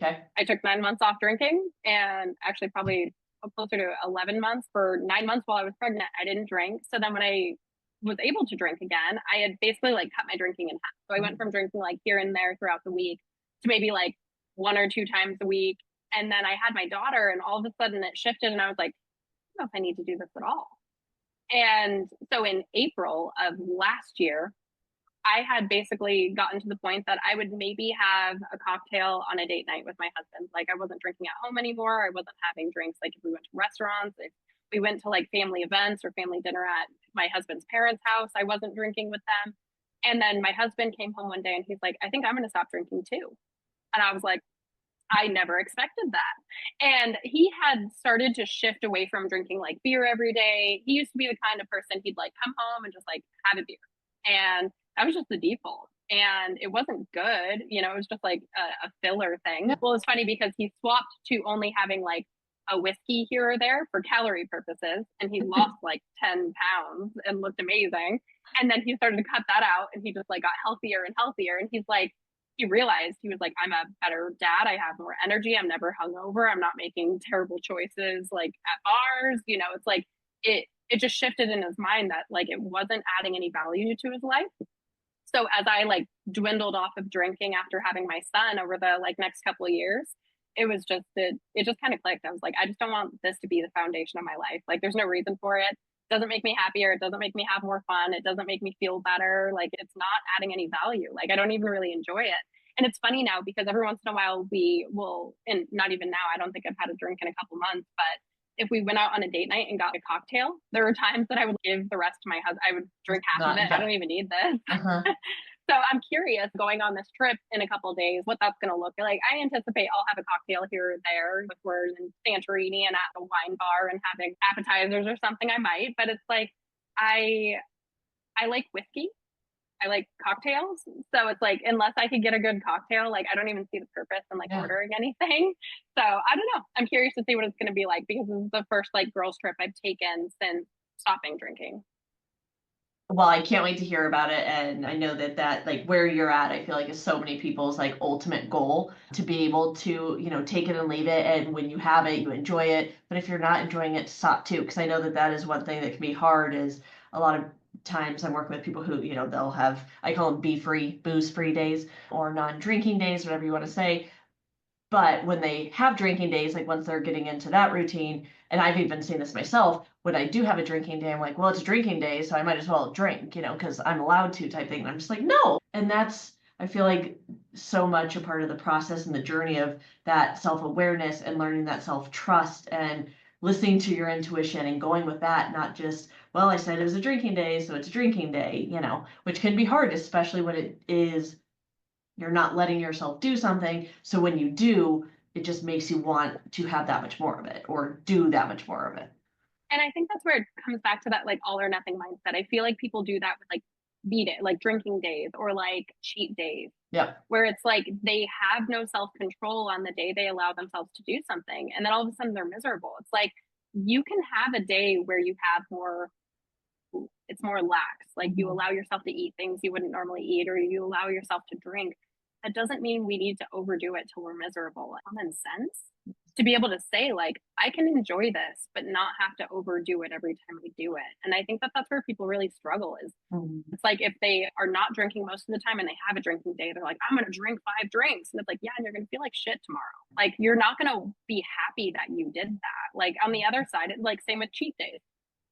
Okay. I took 9 months off drinking and actually probably closer to 11 months. For 9 months while I was pregnant, I didn't drink. So then when I was able to drink again, I had basically like cut my drinking in half. So I went from drinking like here and there throughout the week to maybe like 1 or 2 times a week. And then I had my daughter, and all of a sudden it shifted, and I was like, I don't know if I need to do this at all. And so in April of last year, I had basically gotten to the point that I would maybe have a cocktail on a date night with my husband. Like I wasn't drinking at home anymore. I wasn't having drinks like if we went to restaurants, if we went to like family events or family dinner at my husband's parents' house, I wasn't drinking with them. And then my husband came home one day and he's like, I think I'm going to stop drinking too. And I was like, I never expected that. And he had started to shift away from drinking like beer every day. He used to be the kind of person he'd like come home and just like have a beer. And that was just the default. And it wasn't good. It was just like a filler thing. Yeah. Well, it's funny because he swapped to only having like a whiskey here or there for calorie purposes. And he lost like 10 pounds and looked amazing. And then he started to cut that out and he just like got healthier and healthier. And he's like, he realized he was like, I'm a better dad. I have more energy. I'm never hungover. I'm not making terrible choices like at bars. It's like it just shifted in his mind that like it wasn't adding any value to his life. So as I like dwindled off of drinking after having my son over the like next couple of years, it just kind of clicked. I was like, I just don't want this to be the foundation of my life. Like there's no reason for it. It doesn't make me happier. It doesn't make me have more fun. It doesn't make me feel better. Like it's not adding any value. Like I don't even really enjoy it. And it's funny now because every once in a while we will, and not even now, I don't think I've had a drink in a couple months, but if we went out on a date night and got a cocktail, there were times that I would give the rest to my husband. I would drink half of Not, it. I yeah. don't even need this. Uh-huh. So I'm curious going on this trip in a couple of days, what that's going to look like. I anticipate I'll have a cocktail here or there if we're in Santorini and at a wine bar and having appetizers or something. I might, but it's like I I like whiskey. I like cocktails. So it's like, unless I could get a good cocktail, like I don't even see the purpose in like Yeah. ordering anything. So I don't know. I'm curious to see what it's going to be like because this is the first like girls trip I've taken since stopping drinking. Well, I can't wait to hear about it. And I know that like where you're at, I feel like is so many people's like ultimate goal to be able to, take it and leave it. And when you have it, you enjoy it. But if you're not enjoying it, stop too. Because I know that is one thing that can be hard is a lot of times I'm working with people who, they'll have, I call them be free, booze free days or non-drinking days, whatever you want to say. But when they have drinking days, like once they're getting into that routine, and I've even seen this myself, when I do have a drinking day, I'm like, well, it's a drinking day, so I might as well drink, because I'm allowed to type thing. And I'm just like, no. And that's, I feel like so much a part of the process and the journey of that self-awareness and learning that self-trust and listening to your intuition and going with that, not just, well, I said it was a drinking day, so it's a drinking day, which can be hard, especially when it is you're not letting yourself do something. So when you do, it just makes you want to have that much more of it or do that much more of it. And I think that's where it comes back to that like all or nothing mindset. I feel like people do that with like beat it, like drinking days or like cheat days, Yep. where it's like they have no self control on the day they allow themselves to do something. And then all of a sudden they're miserable. It's like you can have a day where you have more, it's more lax. Like you allow yourself to eat things you wouldn't normally eat, or you allow yourself to drink. That doesn't mean we need to overdo it till we're miserable. Common sense to be able to say like I can enjoy this but not have to overdo it every time I do it. And I think that that's where people really struggle is it's like if they are not drinking most of the time and they have a drinking day, they're like, I'm going to drink 5 drinks, and it's like, yeah, and you're going to feel like shit tomorrow. Like you're not going to be happy that you did that. Like on the other side, like same with cheat days,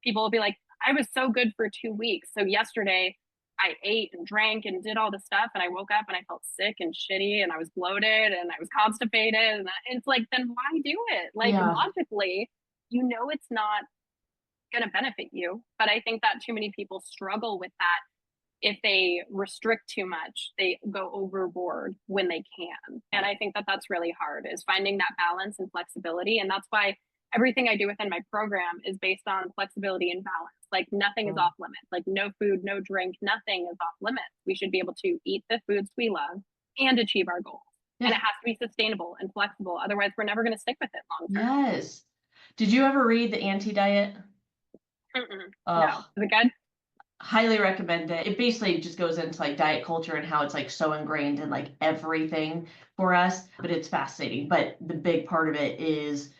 people will be like, I was so good for 2 weeks, so yesterday I ate and drank and did all the stuff, and I woke up and I felt sick and shitty and I was bloated and I was constipated. And it's like, then why do it? Like, Yeah. logically, it's not going to benefit you. But I think that too many people struggle with that. If they restrict too much, they go overboard when they can. And I think that that's really hard, is finding that balance and flexibility. And that's why everything I do within my program is based on flexibility and balance. Like, nothing is Mm. off limits. Like, no food, no drink, nothing is off limits. We should be able to eat the foods we love and achieve our goals. And Yeah. it has to be sustainable and flexible. Otherwise, we're never going to stick with it long term. Yes. Did you ever read The Anti-Diet? No. Is it good? Highly recommend it. It basically just goes into like diet culture and how it's like so ingrained in like everything for us, but it's fascinating. But the big part of it is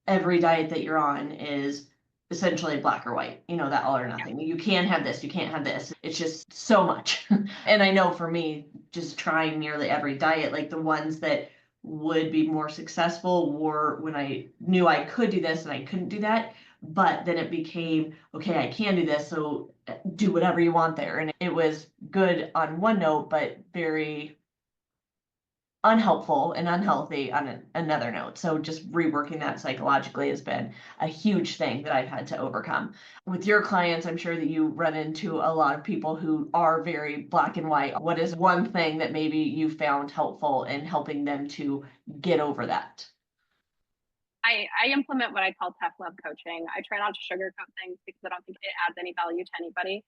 every diet that you're on is essentially black or white, that all or nothing. You can have this, you can't have this. It's just so much. And I know for me, just trying nearly every diet, like the ones that would be more successful were when I knew I could do this and I couldn't do that. But then it became, okay, I can do this, so do whatever you want there. And it was good on one note, but very unhelpful and unhealthy on another note. So just reworking that psychologically has been a huge thing that I've had to overcome. With your clients, I'm sure that you run into a lot of people who are very black and white. What is one thing that maybe you found helpful in helping them to get over that? I implement what I call tough love coaching. I try not to sugarcoat things because I don't think it adds any value to anybody.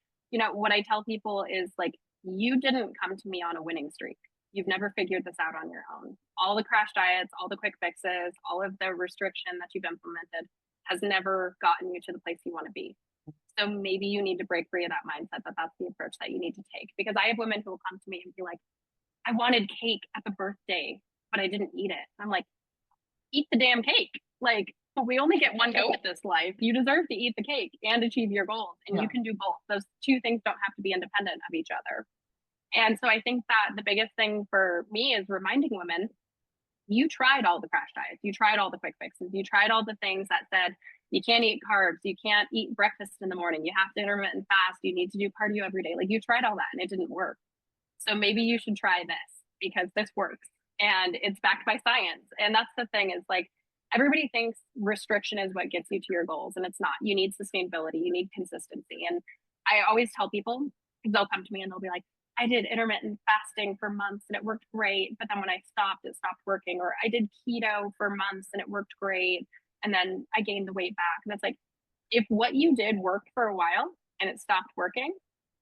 What I tell people is, like, you didn't come to me on a winning streak. You've never figured this out on your own. All the crash diets, all the quick fixes, all of the restriction that you've implemented has never gotten you to the place you want to be. So maybe you need to break free of that mindset, that that's the approach that you need to take. Because I have women who will come to me and be like, I wanted cake at the birthday, but I didn't eat it. I'm like, eat the damn cake. Like, we only get one go at this life. You deserve to eat the cake and achieve your goals. And Yeah. you can do both. Those two things don't have to be independent of each other. And so I think that the biggest thing for me is reminding women, you tried all the crash diets, you tried all the quick fixes, you tried all the things that said you can't eat carbs, you can't eat breakfast in the morning, you have to intermittent fast, you need to do cardio every day. Like, you tried all that and it didn't work. So maybe you should try this, because this works and it's backed by science. And that's the thing, is like, everybody thinks restriction is what gets you to your goals, and it's not. You need sustainability, you need consistency. And I always tell people, because they'll come to me and they'll be like, I did intermittent fasting for months and it worked great, but then when I stopped, it stopped working. Or I did keto for months and it worked great, and then I gained the weight back. And it's like, if what you did worked for a while and it stopped working,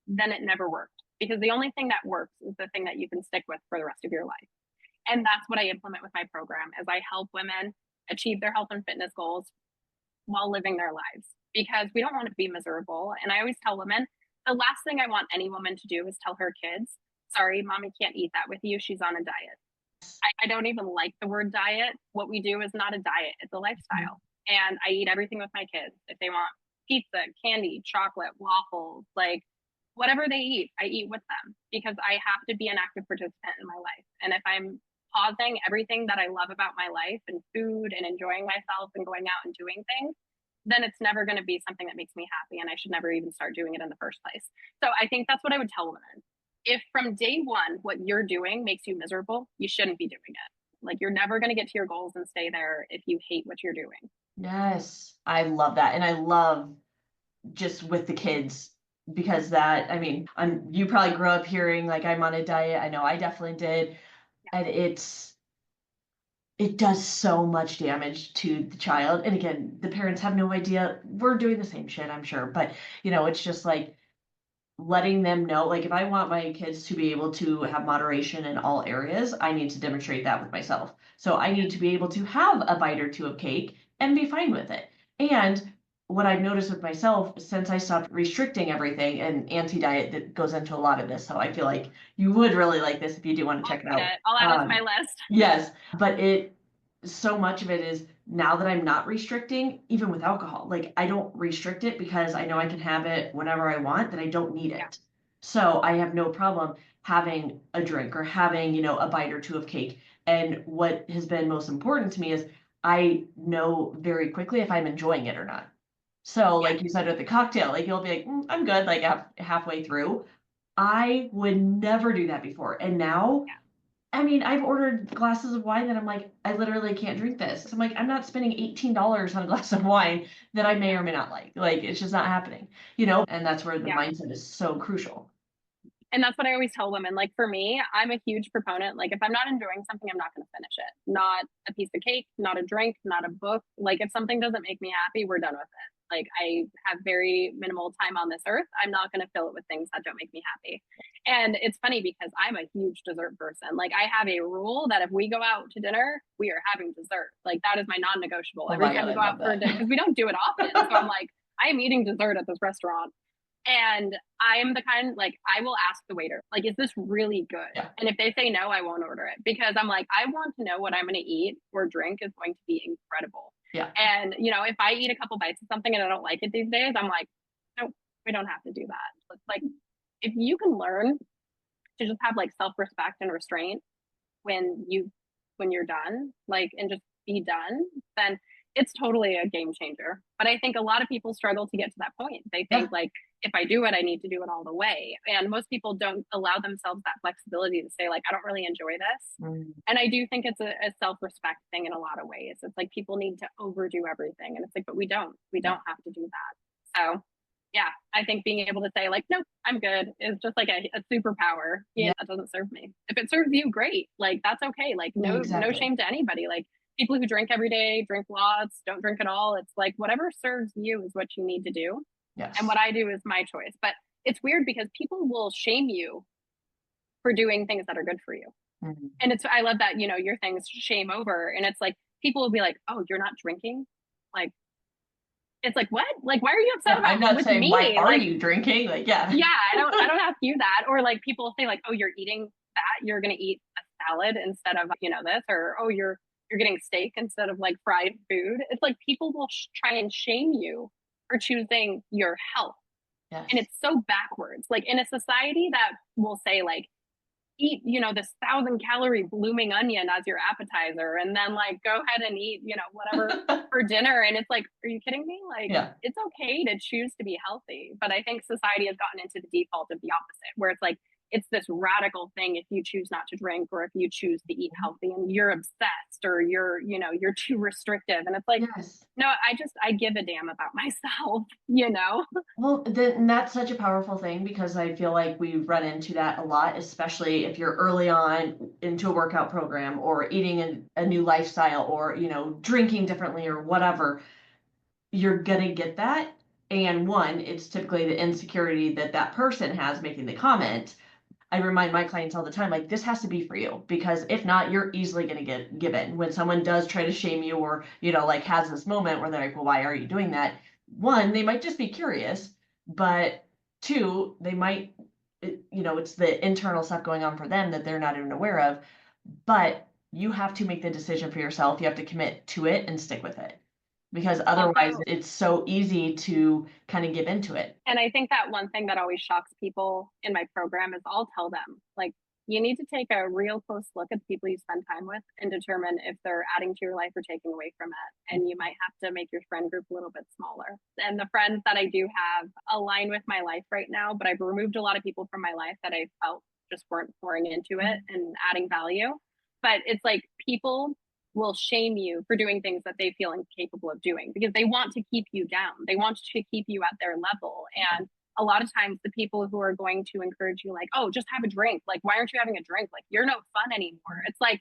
then it never worked. Because the only thing that works is the thing that you can stick with for the rest of your life. And that's what I implement with my program, is I help women achieve their health and fitness goals while living their lives, because we don't want to be miserable. And I always tell women, the last thing I want any woman to do is tell her kids, sorry, mommy can't eat that with you, she's on a diet. I don't even like the word diet. What we do is not a diet, it's a lifestyle. And I eat everything with my kids. If they want pizza, candy, chocolate, waffles, like whatever they eat, I eat with them, because I have to be an active participant in my life. And if I'm pausing everything that I love about my life and food and enjoying myself and going out and doing things, then it's never going to be something that makes me happy. And I should never even start doing it in the first place. So I think that's what I would tell women. If from day one, what you're doing makes you miserable, you shouldn't be doing it. Like, you're never going to get to your goals and stay there if you hate what you're doing. Yes, I love that. And I love just with the kids, because that, I mean, you probably grew up hearing like I'm on a diet. I know I definitely did. And it does so much damage to the child. And again, the parents have no idea. We're doing the same shit, I'm sure. But, it's just like letting them know, like, if I want my kids to be able to have moderation in all areas, I need to demonstrate that with myself. So I need to be able to have a bite or two of cake and be fine with it. And what I've noticed with myself since I stopped restricting everything, and anti-diet that goes into a lot of this, so I feel like you would really like this if you do want to check it out. I'll add it to my list. Yes, but so much of it is, now that I'm not restricting, even with alcohol, like, I don't restrict it because I know I can have it whenever I want, that I don't need it. Yeah. So I have no problem having a drink or having, a bite or two of cake. And what has been most important to me is I know very quickly if I'm enjoying it or not. So like you said with the cocktail, like, you'll be like, I'm good, like halfway through. I would never do that before. And now, Yeah. I mean, I've ordered glasses of wine that I'm like, I literally can't drink this. I'm like, I'm not spending $18 on a glass of wine that I may Yeah. or may not like. Like, it's just not happening, and that's where the Yeah. mindset is so crucial. And that's what I always tell women. Like for me, I'm a huge proponent. Like if I'm not enjoying something, I'm not going to finish it. Not a piece of cake, not a drink, not a book. Like if something doesn't make me happy, we're done with it. Like I have very minimal time on this earth. I'm not going to fill it with things that don't make me happy. And it's funny because I'm a huge dessert person. Like I have a rule that if we go out to dinner, we are having dessert. Like that is my non-negotiable. Oh Every my time God, we I go out love for a dinner, that. because we don't do it often. So I'm like, I am eating dessert at this restaurant. And I am the kind like I will ask the waiter, like, is this really good? Yeah. And if they say no, I won't order it because I'm like, I want to know what I'm going to eat or drink is going to be incredible. Yeah. And if I eat a couple bites of something and I don't like it these days, I'm like, no, we don't have to do that. It's like if you can learn to just have like self-respect and restraint when you're done, like and just be done, then it's totally a game changer. But I think a lot of people struggle to get to that point. They Yeah. think like if I do it, I need to do it all the way. And most people don't allow themselves that flexibility to say like I don't really enjoy this. Mm. And I do think it's a self-respect thing in a lot of ways. It's like people need to overdo everything. And it's like, but we don't. We Yeah. don't have to do that. So yeah, I think being able to say like, nope, I'm good is just like a superpower. Yeah, that doesn't serve me. If it serves you, great. Like that's okay. Like no Exactly. shame to anybody. Like people who drink every day, drink lots, don't drink at all. It's like whatever serves you is what you need to do. And Yes. what I do is my choice. But it's weird because people will shame you for doing things that are good for you. Mhm. And I love that, your thing's shame over. And it's like people will be like, oh, you're not drinking? Like it's like what? Like why are you upset Yeah, I'm about not with saying why me? are Like you drinking? Like, yeah. yeah, I don't ask you that. Or like people say like, oh, you're eating that, you're gonna eat a salad instead of this, or oh, you're getting steak instead of like fried food. It's like people will try and shame you for choosing your health, and Yes. it's so backwards. Like in a society that will say like eat, this 1,000 calorie blooming onion as your appetizer and then like go ahead and eat, whatever for dinner. And it's like, are you kidding me? Like Yeah. it's okay to choose to be healthy. But I think society has gotten into the default of the opposite, where it's like it's this radical thing if you choose not to drink or if you choose to eat healthy and you're obsessed or you're too restrictive. And it's like, Yes. no, I give a damn about myself. Well, then that's such a powerful thing because I feel like we run into that a lot, especially if you're early on into a workout program or eating a new lifestyle or, drinking differently or whatever. You're gonna get that. And one, it's typically the insecurity that that person has making the comment. I remind my clients all the time, like, this has to be for you because if not, you're easily going to get given when someone does try to shame you or, like has this moment where they're like, well, why are you doing that? One, they might just be curious, but two, they might, it's the internal stuff going on for them that they're not even aware of. But you have to make the decision for yourself. You have to commit to it and stick with it because otherwise Also, it's so easy to kind of give into it. and I think that one thing that always shocks people in my program is I'll tell them, like, you need to take a real close look at the people you spend time with and determine if they're adding to your life or taking away from it. And you might have to make your friend group a little bit smaller. And the friends that I do have align with my life right now, but I've removed a lot of people from my life that I felt just weren't pouring into it and adding value. But it's like people will shame you for doing things that they feel incapable of doing because they want to keep you down. They want to keep you at their level. And a lot of times the people who are going to encourage you like, oh, just have a drink. Like, why aren't you having a drink? Like, you're no fun anymore. It's like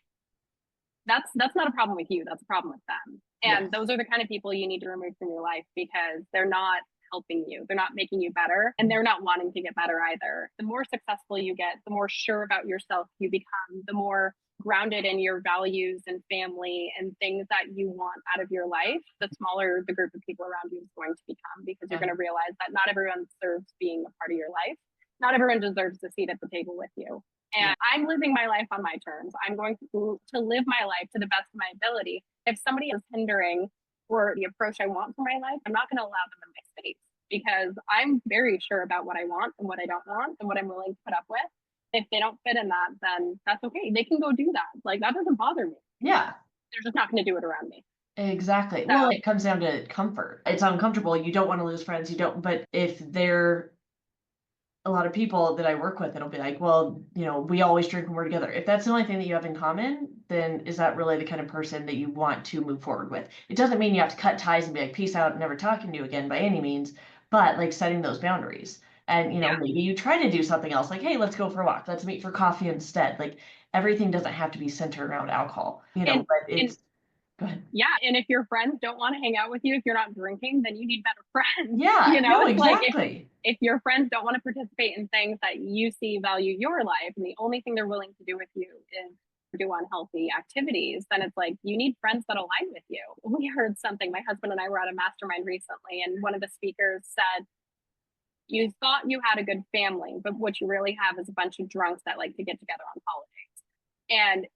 that's not a problem with you. That's a problem with them. And Yes. those are the kind of people you need to remove from your life because they're not helping you. They're not making you better and they're not wanting to get better either. The more successful you get, the more sure about yourself you become, the more grounded in your values and family and things that you want out of your life, the smaller the group of people around you is going to become because you're going to realize that not everyone deserves being a part of your life. Not everyone deserves a seat at the table with you. And I'm living my life on my terms. I'm going to live my life to the best of my ability. If somebody is hindering or the approach I want for my life, I'm not going to allow them in my space because I'm very sure about what I want and what I don't want and what I'm willing to put up with. If they don't fit in that, then that's okay. They can go do that. Like that doesn't bother me. Yeah. They're just not going to do it around me. Exactly. So, Well, it comes down to comfort. It's uncomfortable. You don't want to lose friends. You don't, but if they're a lot of people that I work with, it'll be like, well, we always drink when we're together. If that's the only thing that you have in common, then is that really the kind of person that you want to move forward with? It doesn't mean you have to cut ties and be like, peace out, never talking to you again by any means, but like setting those boundaries. And, Yeah. maybe you try to do something else, like, hey, let's go for a walk. Let's meet for coffee instead. Like everything doesn't have to be centered around alcohol, And but and it's, go ahead. yeah, and if your friends don't want to hang out with you if you're not drinking, then you need better friends. Yeah, no, It's like exactly. if your friends don't want to participate in things that you see value your life, and the only thing they're willing to do with you is do unhealthy activities, then it's like you need friends that align with you. We heard something, my husband and I were at a mastermind recently, and one of the speakers said, you thought you had a good family, but what you really have is a bunch of drunks that like to get together on holidays.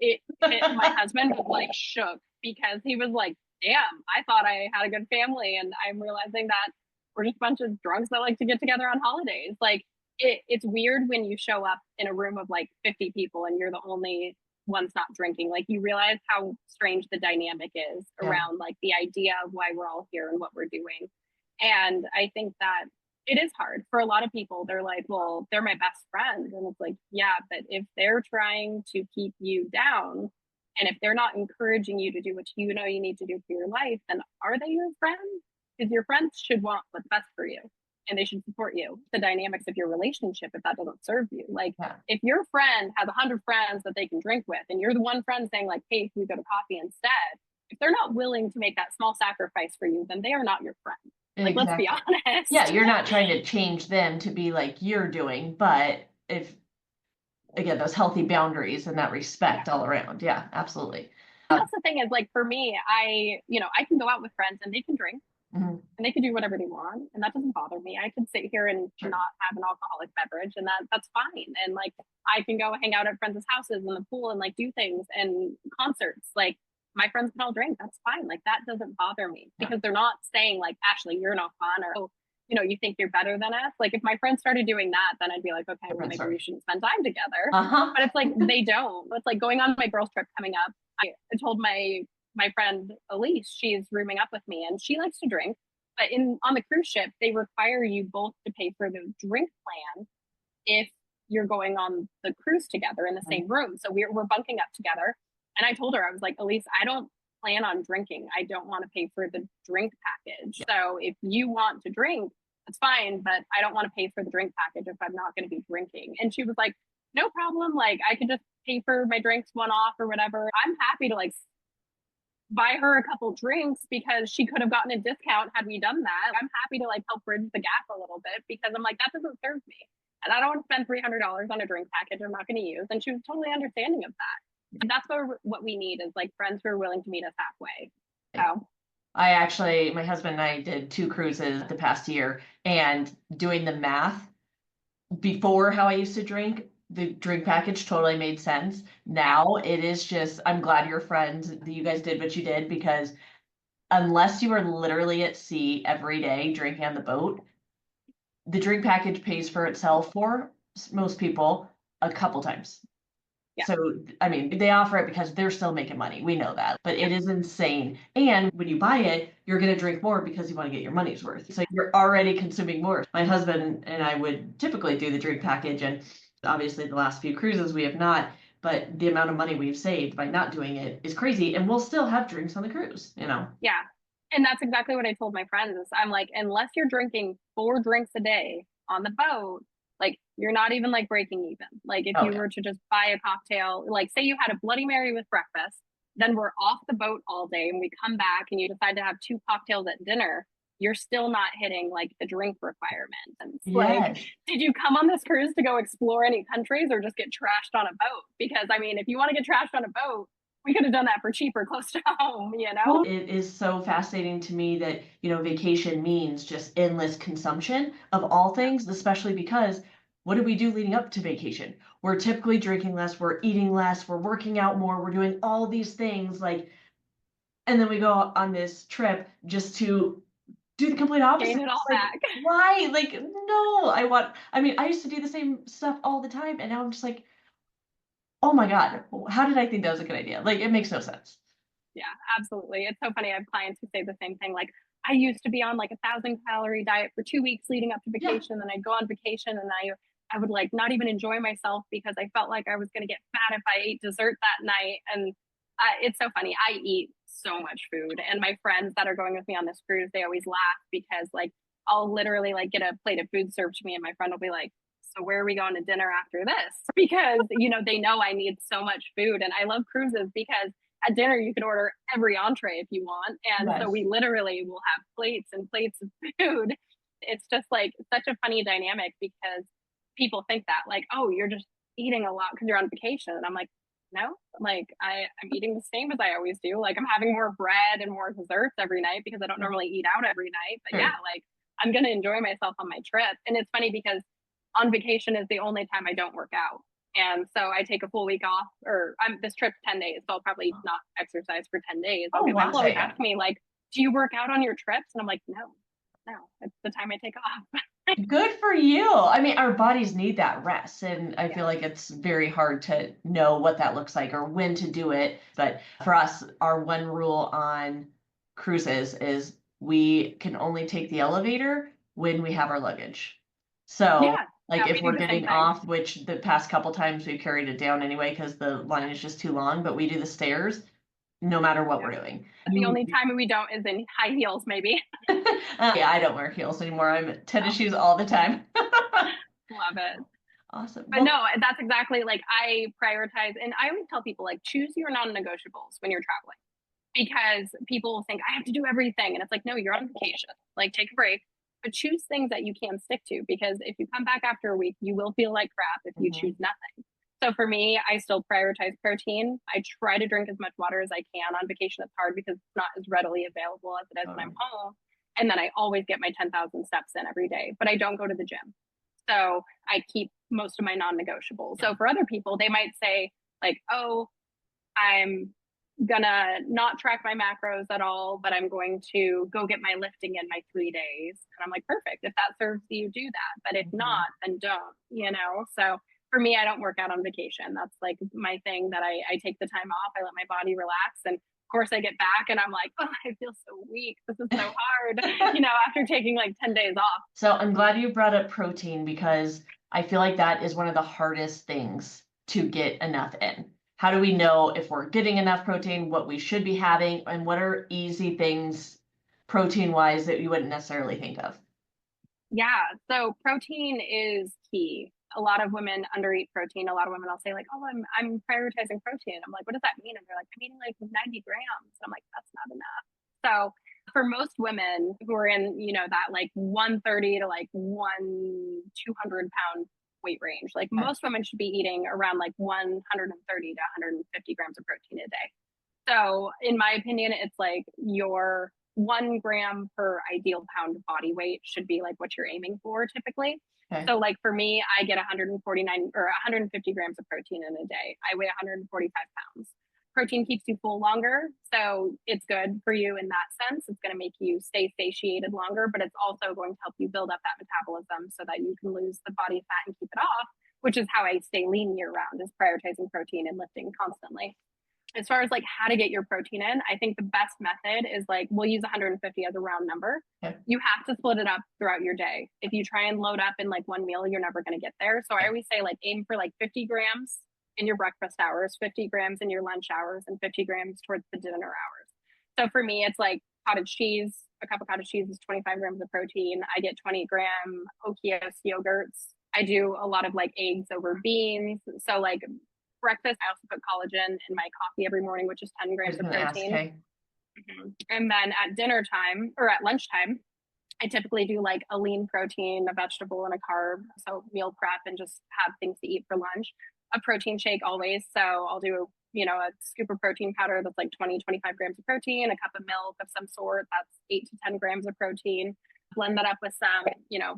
And my husband was like shook because he was like, damn, I thought I had a good family. And I'm realizing that we're just a bunch of drunks that like to get together on holidays. Like it's weird when you show up in a room of like 50 people and you're the only ones not drinking. Like you realize how strange the dynamic is Yeah. around like the idea of why we're all here and what we're doing. And I think that it is hard for a lot of people. They're like, well, they're my best friend. And it's like, yeah, but if they're trying to keep you down and if they're not encouraging you to do what you know you need to do for your life, then are they your friends? Because your friends should want what's best for you and they should support you. The dynamics of your relationship, if that doesn't serve you, like Yeah. if your friend has 100 friends that they can drink with and you're the one friend saying like, hey, can we go to coffee instead? If they're not willing to make that small sacrifice for you, then they are not your friend. Like, let's be Exactly. honest. Yeah, you're not trying to change them to be like you're doing, but if again, those healthy boundaries and that respect all around. Yeah, absolutely. And that's the thing is like for me, I can go out with friends and they can drink Mhm. and they can do whatever they want. And that doesn't bother me. I can sit here and Sure. not have an alcoholic beverage and that's fine. And like I can go hang out at friends' houses in the pool and like do things and concerts. Like my friends can all drink. That's fine. Like that doesn't bother me because they're not saying like, Ashley, you're not fun or, oh, you think you're better than us. Like if my friends started doing that, then I'd be like, okay, well, maybe we shouldn't spend time together. Uh-huh. But it's like they don't. It's like going on my girls trip coming up. I told my friend Elise, she's rooming up with me and she likes to drink. But on the cruise ship, they require you both to pay for the drink plan if you're going on the cruise together in the same room. So we're bunking up together. And I told her, I was like, Elise, I don't plan on drinking. I don't want to pay for the drink package. So if you want to drink, that's fine, but I don't want to pay for the drink package if I'm not going to be drinking. And she was like, no problem. Like I could just pay for my drinks one off or whatever. I'm happy to like buy her a couple drinks because she could have gotten a discount had we done that. I'm happy to like help bridge the gap a little bit because I'm like, that doesn't serve me. And I don't want to spend $300 on a drink package I'm not going to use. And she was totally understanding of that. And that's what we need is like friends who are willing to meet us halfway. So My husband and I did 2 cruises the past year, and doing the math before how I used to drink, the drink package totally made sense. Now it is just, I'm glad you're friends that you guys did what you did, because unless you are literally at sea every day drinking on the boat, the drink package pays for itself for most people a couple times. yeah. So, I mean, they offer it because they're still making money. We know that, but it is insane. And when you buy it, you're going to drink more because you want to get your money's worth. So you're already consuming more. My husband and I would typically do the drink package, and obviously the last few cruises we have not, but the amount of money we've saved by not doing it is crazy. And we'll still have drinks on the cruise, Yeah. And that's exactly what I told my friends. I'm like, unless you're drinking 4 drinks a day on the boat, like you're not even like breaking even. Like if you were to just buy a cocktail, like say you had a Bloody Mary with breakfast, then we're off the boat all day and we come back and you decide to have 2 cocktails at dinner, you're still not hitting like the drink requirement. And it's like, did you come on this cruise to go explore any countries or just get trashed on a boat? Because I mean, if you want to get trashed on a boat, we could have done that for cheaper close to home, It is so fascinating to me that, vacation means just endless consumption of all things, especially because what do we do leading up to vacation? We're typically drinking less, we're eating less, we're working out more, we're doing all these things and then we go on this trip just to do the complete opposite. Gain it all back. Why? No, I used to do the same stuff all the time, and now I'm just like, oh my God, how did I think that was a good idea? It makes no sense. Yeah, absolutely. It's so funny. I have clients who say the same thing. Like, I used to be on like 1,000-calorie diet for 2 weeks leading up to vacation. Then I'd go on vacation and I would like not even enjoy myself because I felt like I was going to get fat if I ate dessert that night. And it's so funny. I eat so much food, and my friends that are going with me on this cruise, they always laugh because like I'll literally like get a plate of food served to me, and my friend will be like, "So where are we going to dinner after this?" Because they know I need so much food, and I love cruises because at dinner you can order every entree if you want, and so Yes. we literally will have plates and plates of food. It's just like such a funny dynamic because people think that like, oh, you're just eating a lot because you're on vacation, and I'm like, no, like I'm eating the same as I always do. Like I'm having more bread and more desserts every night because I don't normally eat out every night. But yeah, Sure. like I'm gonna enjoy myself on my trip. And it's funny because on vacation is the only time I don't work out. And so I take a full week off, or this trip's 10 days, so I'll probably not exercise for 10 days. Oh, My wow. people always ask me, like, do you work out on your trips? And I'm like, no, it's the time I take off. Good for you. I mean, our bodies need that rest, and I feel Yeah. like it's very hard to know what that looks like or when to do it. But for us, our one rule on cruises is we can only take the elevator when we have our luggage. So, Yeah. like Yeah, if we do we're the same getting thing. off, which the past couple times we carried it down anyway because the line is just too long, but we do the stairs no matter what we're Yeah. doing. The You only time we don't is in high heels, maybe. yeah, I don't wear heels anymore. I'm in tennis Oh, shoes all the time. love it. Awesome. But Well, no, that's exactly like I prioritize, and I always tell people like choose your non-negotiables when you're traveling because people think I have to do everything, and it's like no, you're on vacation. Like take a break, but choose things that you can stick to because if you come back after a week, you will feel like crap if you choose mhm. nothing. So for me, I still prioritize protein. I try to drink as much water as I can. On vacation, it's hard because it's not as readily available as it is when I'm Totally. home. And then I always get my 10,000 steps in every day, but I don't go to the gym. So I keep most of my non-negotiables. Yeah. So for other people, they might say like, "Oh, I'm gonna not track my macros at all, but I'm going to go get my lifting in my 3 days." And I'm like, perfect. If that serves you, do that. But if Mhm. not, then don't. So for me, I don't work out on vacation. That's like my thing that I take the time off. I let my body relax. And of course I get back and I'm like, oh, I feel so weak. This is so hard, after taking like 10 days off. So I'm glad you brought up protein because I feel like that is one of the hardest things to get enough in. How do we know if we're getting enough protein, what we should be having, and what are easy things protein wise that you wouldn't necessarily think of? Yeah, so protein is key. A lot of women undereat protein. A lot of women I'll say like, "Oh, I'm prioritizing protein." I'm like, "What does that mean?" And they're like, "I'm eating like 90 grams." And I'm like, "That's not enough." So for most women who are in, that like 130 to like 200 pound weight range, like Okay. most women should be eating around like 130 to 150 grams of protein a day. So, in my opinion, it's like your 1 gram per ideal pound body weight should be like what you're aiming for typically. Okay. So, like for me, I get 149 or 150 grams of protein in a day. I weigh 145 pounds. Protein keeps you full longer, so it's good for you in that sense. It's going to make you stay satiated longer, but it's also going to help you build up that metabolism so that you can lose the body fat and keep it off, which is how I stay lean year round, is prioritizing protein and lifting constantly. As far as like how to get your protein in, I think the best method is like we'll use 150 as a round number. Okay. You have to split it up throughout your day. If you try and load up in like one meal, you're never going to get there. So I always say like aim for like 50 grams in your breakfast hours, 50 grams in your lunch hours, and 50 grams towards the dinner hours. So for me, it's like cottage cheese. A cup of cottage cheese is 25 grams of protein. I get 20-gram Okios yogurts. I do a lot of like eggs over beans. So like breakfast, I also put collagen in my coffee every morning, which is 10 I grams was of going to ask, protein. okay. And then at dinner time or at lunchtime, I typically do like a lean protein, a vegetable, and a carb. So meal prep and just have things to eat for lunch. A protein shake always. So I'll do, a scoop of protein powder that's like 20, 25 grams of protein, a cup of milk of some sort that's 8 to 10 grams of protein. Blend that up with some,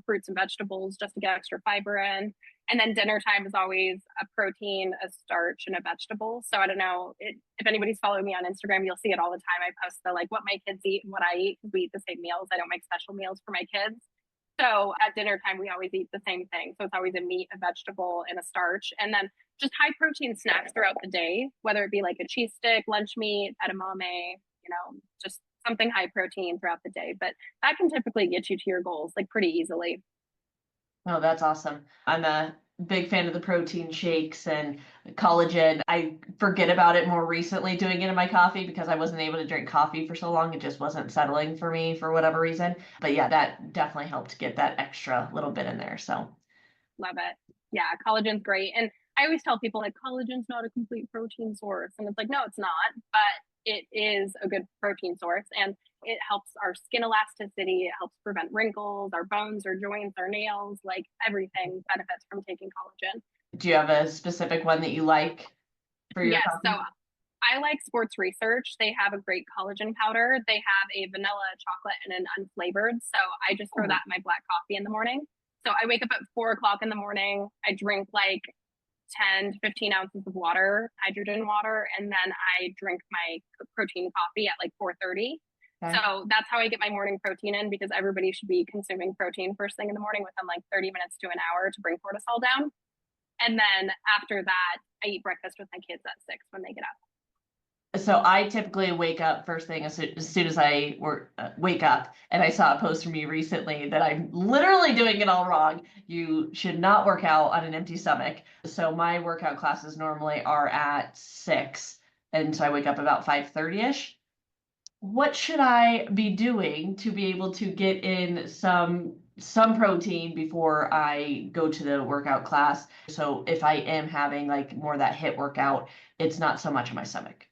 fruits and vegetables just to get extra fiber in. And then dinner time is always a protein, a starch, and a vegetable. So I don't know if anybody's following me on Instagram, you'll see it all the time. I post the like what my kids eat and what I eat because we eat the same meals. I don't make special meals for my kids. So at dinner time, we always eat the same thing. So it's always a meat, a vegetable, and a starch. And then just high protein snacks throughout the day, whether it be like a cheese stick, lunch meat, edamame, just something high protein throughout the day. But that can typically get you to your goals like pretty easily. Oh, that's awesome. I'm a big fan of the protein shakes and collagen. I forget about it more recently doing it in my coffee because I wasn't able to drink coffee for so long. It just wasn't settling for me for whatever reason. But yeah, that definitely helped get that extra little bit in there. So Love it. Yeah, collagen's great. And I always tell people like collagen's not a complete protein source. And it's like, no, it's not, but it is a good protein source and it helps our skin elasticity. It helps prevent wrinkles, our bones, our joints, our nails, like everything benefits from taking collagen. do you have a specific one that you like for your Yes. So coffee? I like Sports Research. They have a great collagen powder. They have a vanilla chocolate and an unflavored. So I just throw Oh, that in my black coffee in the morning. So I wake up at 4 o'clock in the morning. I drink like 10 to 15 ounces of water, hydrogen water, and then I drink my protein coffee at like 4:30. okay. So that's how I get my morning protein in because everybody should be consuming protein first thing in the morning within like 30 minutes to an hour to bring cortisol down. And then after that, I eat breakfast with my kids at 6 when they get up. So I typically wake up first thing as soon as I wake up, and I saw a post from you recently that I'm literally doing it all wrong. You should not work out on an empty stomach. So my workout classes normally are at 6, and so I wake up about 5:30ish. What should I be doing to be able to get in some protein before I go to the workout class? So if I am having like more of that hit workout, it's not so much on my stomach.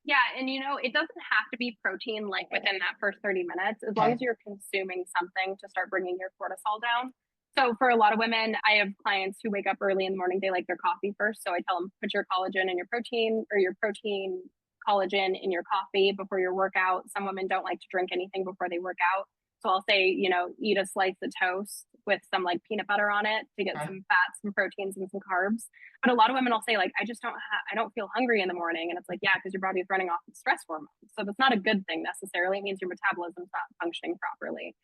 Yeah, and it doesn't have to be protein like within that first 30 minutes, as long Okay. as you're consuming something to start bringing your cortisol down. So for a lot of women, I have clients who wake up early in the morning, they like their coffee first. So I tell them put your collagen in your protein or your protein collagen in your coffee before your workout. Some women don't like to drink anything before they work out. So I'll say, eat a slice of toast with some like peanut butter on it to get Okay. some fats, some proteins, and some carbs. But a lot of women will say like, I don't feel hungry in the morning, and it's like, yeah, because your body's running off of stress hormones. So that's not a good thing necessarily. It means your metabolism's not functioning properly.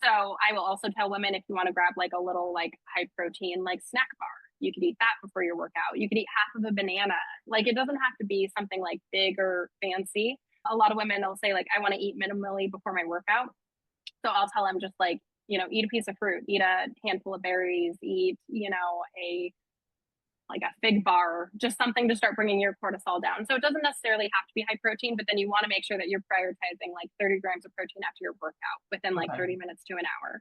So I will also tell women if you want to grab like a little like high protein like snack bar, you could eat that before your workout. You could eat half of a banana. Like it doesn't have to be something like big or fancy. A lot of women will say like, I want to eat minimally before my workout. So I'll tell them just like, eat a piece of fruit, eat a handful of berries, eat, a like a fig bar, just something to start bringing your cortisol down. So it doesn't necessarily have to be high protein, but then you want to make sure that you're prioritizing like 30 grams of protein after your workout within like Okay. 30 minutes to an hour.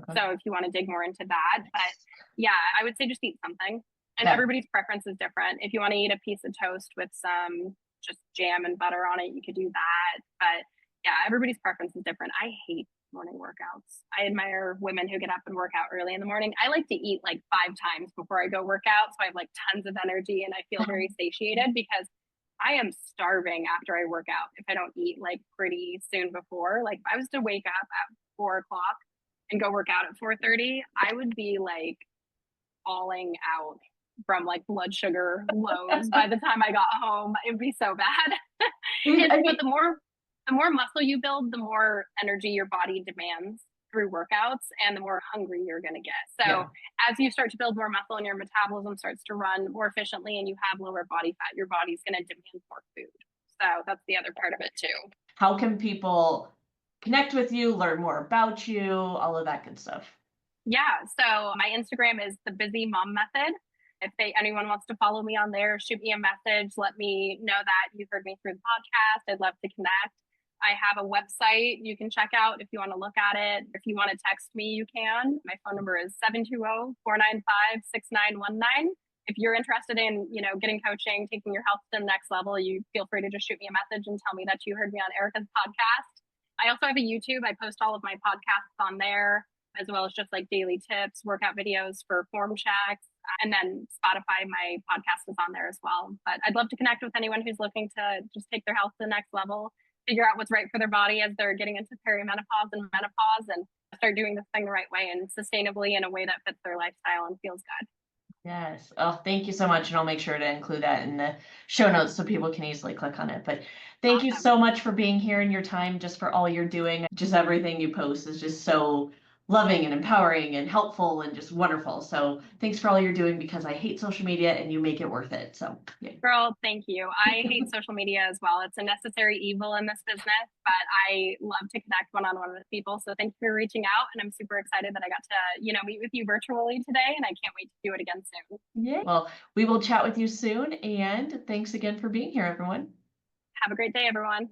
Okay. So if you want to dig more into that, but yeah, I would say just eat something. And Yeah. everybody's preference is different. If you want to eat a piece of toast with some just jam and butter on it, you could do that. But yeah, everybody's preference is different. I hate morning workouts. I admire women who get up and work out early in the morning. I like to eat like 5 times before I go work out. So I have like tons of energy and I feel very satiated because I am starving after I work out if I don't eat like pretty soon before. Like if I was to wake up at 4 o'clock and go work out at 4:30, I would be like falling out from like blood sugar lows by the time I got home. It would be so bad. I But mean, the more muscle you build, the more energy your body demands through workouts and the more hungry you're going to get. So yeah. as you start to build more muscle and your metabolism starts to run more efficiently and you have lower body fat, your body's going to demand more food. So that's the other part of it too. How can people connect with you, learn more about you, all of that good stuff? Yeah. So my Instagram is the Busy Mom Method. If anyone wants to follow me on there, shoot me a message. Let me know that you heard me through the podcast. I'd love to connect. I have a website you can check out if you want to look at it. If you want to text me, you can. My phone number is 720-495-6919. If you're interested in, getting coaching, taking your health to the next level, you feel free to just shoot me a message and tell me that you heard me on Erica's podcast. I also have a YouTube. I post all of my podcasts on there, as well as just like daily tips, workout videos for form checks. And then Spotify, my podcast is on there as well. But I'd love to connect with anyone who's looking to just take their health to the next level, figure out what's right for their body as they're getting into perimenopause and menopause, and start doing this thing the right way and sustainably in a way that fits their lifestyle and feels good. Yes. Oh, thank you so much. And I'll make sure to include that in the show notes so people can easily click on it. But thank you Awesome. so much for being here and your time, just for all you're doing. Just everything you post is just so loving and empowering and helpful and just wonderful. So thanks for all you're doing because I hate social media and you make it worth it. So yeah. Girl, thank you. I hate social media as well. It's a necessary evil in this business, but I love to connect one-on-one with people. So thank you for reaching out. And I'm super excited that I got to, meet with you virtually today. And I can't wait to do it again soon. Yeah. Well, we will chat with you soon. And thanks again for being here, everyone. Have a great day, everyone.